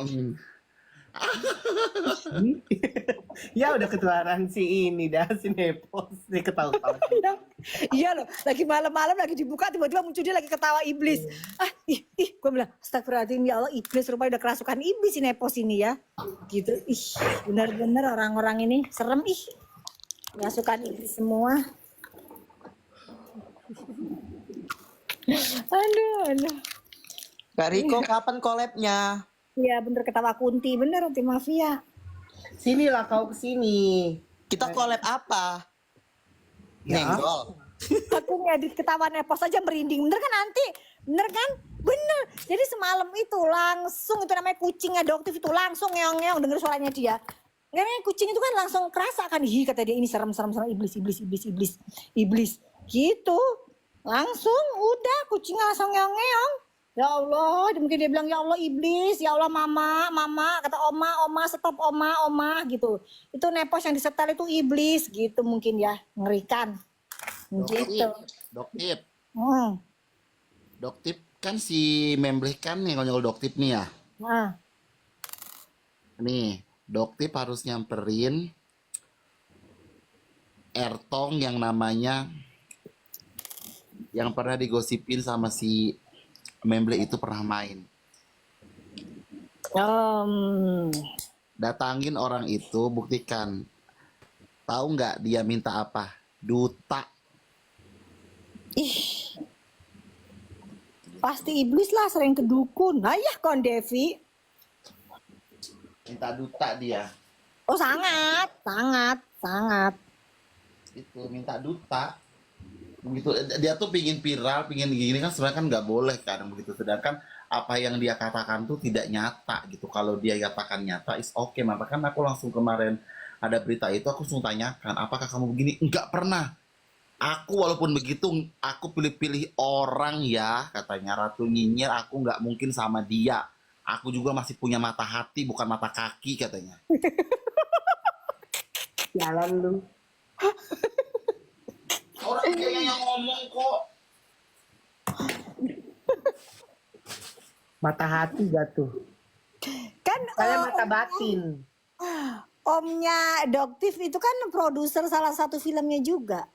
Ya udah ketularan si ini dah, si Nepos. Dia ketawa-ketawa. Iya loh, lagi malam-malam lagi dibuka tiba-tiba muncul dia lagi ketawa iblis. Gue bilang astagfirullahaladzim, ya Allah, iblis rupanya udah kerasukan iblis ini Nepos ini ya. Gitu. Bener-bener orang-orang ini serem kerasukan iblis semua. Aduh. Kak Riko, kapan collabnya? Iya bener ketawa kunti, bener anti mafia. Sinilah kau kesini. Kita collab apa? Ya. Nyenggol. Aku ngedit ketawa Nepos aja merinding. Bener kan nanti? Bener kan? Bener. Jadi semalam itu langsung, itu namanya kucingnya Doktif itu langsung ngeong-ngeong denger suaranya dia. Karena kucing itu kan langsung kerasa kan, kata dia ini serem iblis gitu. Langsung udah kucingnya langsung ngeong-ngeong. Ya Allah, mungkin dia bilang ya Allah iblis, ya Allah mama, kata oma, stop oma gitu. Itu Nepos yang disetel itu iblis gitu mungkin ya, ngerikan. Gitu. Doktip. Hmm. Doktip kan si Membleh kan nyengol Doktip nih ya. Nah, Nih, Doktip harus nyamperin Ertong yang namanya yang pernah digosipin sama si Membleh itu pernah main. Datangin orang itu, buktikan. Tahu nggak dia minta apa? Duta. pasti iblis lah sering ke dukun. Ayah kon Devi. Minta duta dia. Oh sangat. Itu minta duta. Begitu dia tuh pingin viral, pingin gini kan sebenarnya kan nggak boleh kan begitu. Sedangkan apa yang dia katakan tuh tidak nyata gitu. Kalau dia katakan nyata is oke. Maka kan aku langsung kemarin ada berita itu aku langsung tanyakan, apakah kamu begini? Enggak pernah. Aku walaupun begitu aku pilih-pilih orang ya, katanya Ratu Nyinyir, aku nggak mungkin sama dia. Aku juga masih punya mata hati bukan mata kaki katanya. Jalan lu. Orang kayaknya yang ngomong kok. Mata hati jatuh. Kan Saya mata batin. omnya Doktif itu kan produser salah satu filmnya juga.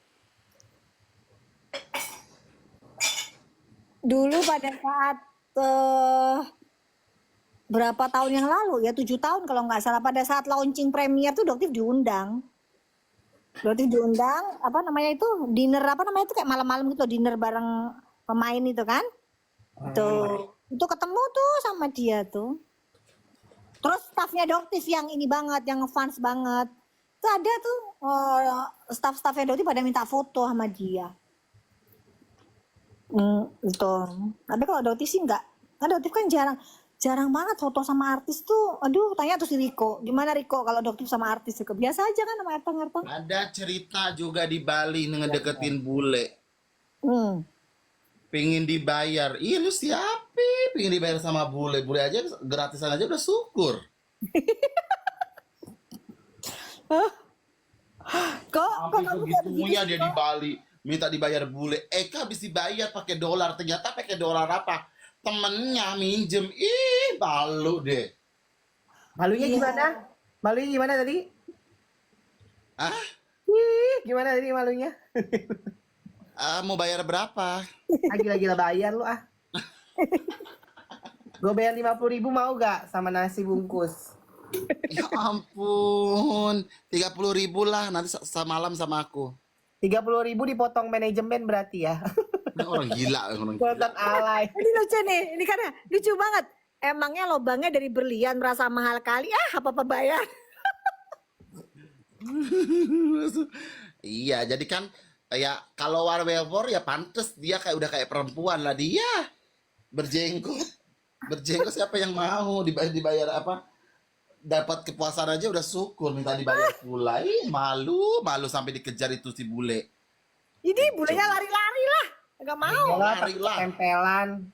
Dulu pada saat berapa tahun yang lalu ya, 7 tahun kalau nggak salah, pada saat launching premier tuh Doktif diundang. Apa namanya itu, dinner apa namanya itu, kayak malam-malam gitu, dinner bareng pemain itu kan. Itu ketemu tuh sama dia tuh. Terus staffnya Doktif yang ini banget, yang ngefans banget. Tuh ada tuh staff-staffnya Doktif pada minta foto sama dia. Gitu. Tapi kalau Doktif sih enggak. Kan Doktif kan jarang banget foto sama artis tuh. Aduh, tanya tuh si Riko. Gimana Riko kalau Doktif sama artis? Riko? Biasa aja kan sama Ertang. Ada cerita juga di Bali ngedeketin bule. Pengen dibayar. Ih, lu siapa? Pengen dibayar sama bule. Bule aja gratisan aja udah syukur. Kok Sampai kamu kayak begitu segitunya sih, dia di Bali minta dibayar bule. Eka habis dibayar pakai dolar. Ternyata pakai dolar apa? Temennya minjem. Ih, malu deh. Malunya gimana? Malunya gimana tadi? Ah, Ih, gimana tadi malunya? mau bayar berapa? Gila-gila bayar lu ah. Gue bayar 50.000 mau gak sama nasi bungkus? Ya ampun, 30.000 lah nanti semalam sama aku. 30.000 dipotong manajemen berarti ya. Ini orang gila, orang gila. Buatan alay. Ini lucu nih, ini kan lucu banget. Emangnya lobangnya dari berlian merasa mahal kali? Apa bayar? Iya, jadi kan ya kalau Warweor ya pantes dia kayak udah kayak perempuan lah dia. Berjenggot. Berjenggot siapa yang mau dibayar apa? Dapat kepuasan aja udah syukur, minta dibayar pula. Ih, malu sampai dikejar itu si bule. Ini bulenya lari-lari lah. Gak mau. Lari lah. Tempelan.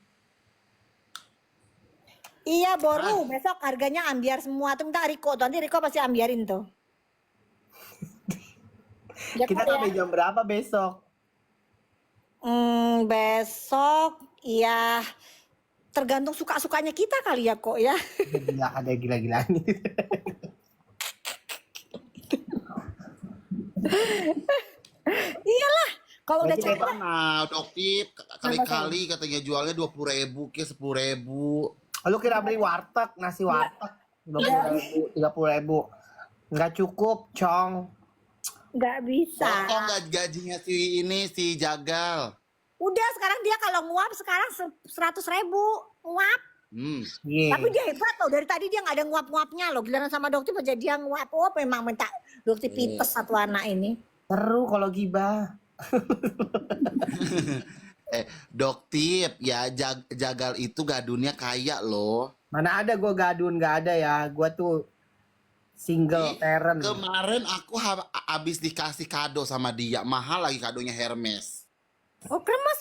Iya, Boru. Besok harganya ambiar semua. Tuh minta Riko. Nanti Riko pasti ambiarin tuh. Ya, Kita kan, sampai jam berapa besok? besok ya tergantung suka-sukanya kita kali ya kok ya. Gila, ada gila-gilaan. Iyalah. Kalau udah Jadi capek. Nah, Doktif kali-kali katanya jualnya 20.000 ke 10.000. Lu kira beli warteg, nasi warteg 20.000, 30.000. Nggak cukup, Cong. Nggak bisa. Potong nggak gajinya si Jagal. Udah sekarang dia kalau nguap sekarang 100.000 nguap. Iya. Tapi dia hebat loh, dari tadi dia nggak ada nguap-nguapnya loh. Giliran sama Doktif aja dia nguap. Oh memang minta Doktif pipes satu anak ini. Seru kalau gibah. Doktif ya Jagal itu gadunnya kaya loh. Mana ada gue gadun, nggak ada ya. Gue tuh single parent. Kemarin aku habis dikasih kado sama dia, mahal lagi kadonya Hermes. Oh kremes.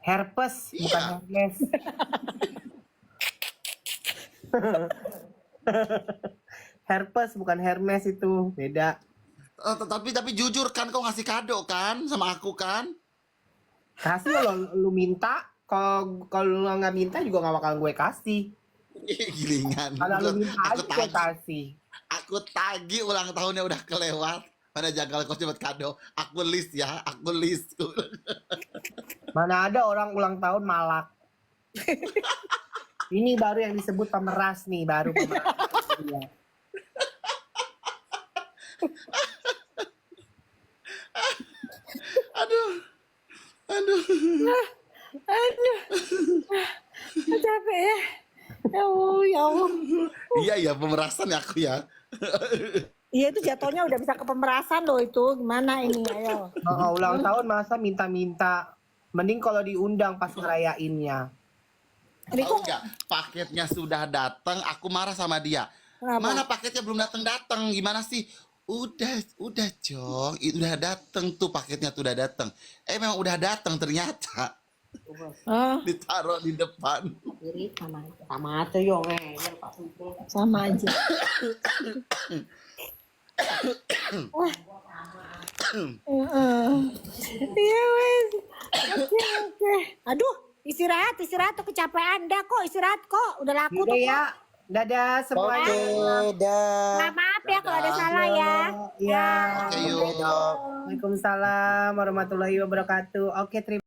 Herpes, bukan Iya. Hermes. Herpes bukan Hermes itu, beda. Tapi jujur kan kau ngasih kado kan sama aku kan? Kasih lu minta, kalau lu nggak minta juga nggak bakal gue kasih. Gilingan. Kalau lu minta aja gue kasih. Aku tagih ulang tahunnya udah kelewat. Pada Jagal kau cepet kado. Aku list ya, aku list. Mana ada orang ulang tahun malak. Ini baru yang disebut pemeras nih, baru pemeras. Iya. Aduh. Aduh. Capek ya. Ya Allah. Iya pemerasan ya aku ya. Iya itu jatuhnya udah bisa ke pemerasan loh itu. Gimana ini ayo. Ulang tahun masa minta-minta. Mending kalau diundang pas ngerayainnya. Tahu nggak? Paketnya sudah datang, aku marah sama dia. Kenapa? Mana paketnya belum datang? Gimana sih? Udah, Jong. Udah datang tuh paketnya tuh udah datang. Memang udah datang ternyata. Ditaruh di depan. Sama aja yo Sama aja. Iya wes. Oke. Aduh, istirahat tuh kecapean dah kok, istirahat kok. Udah laku Udah tuh ya. kok. Dadah semuanya. Dah. Maaf ya kalau ada salah ya. Ya. Oke, yuk. Waalaikumsalam warahmatullahi wabarakatuh. Oke, terima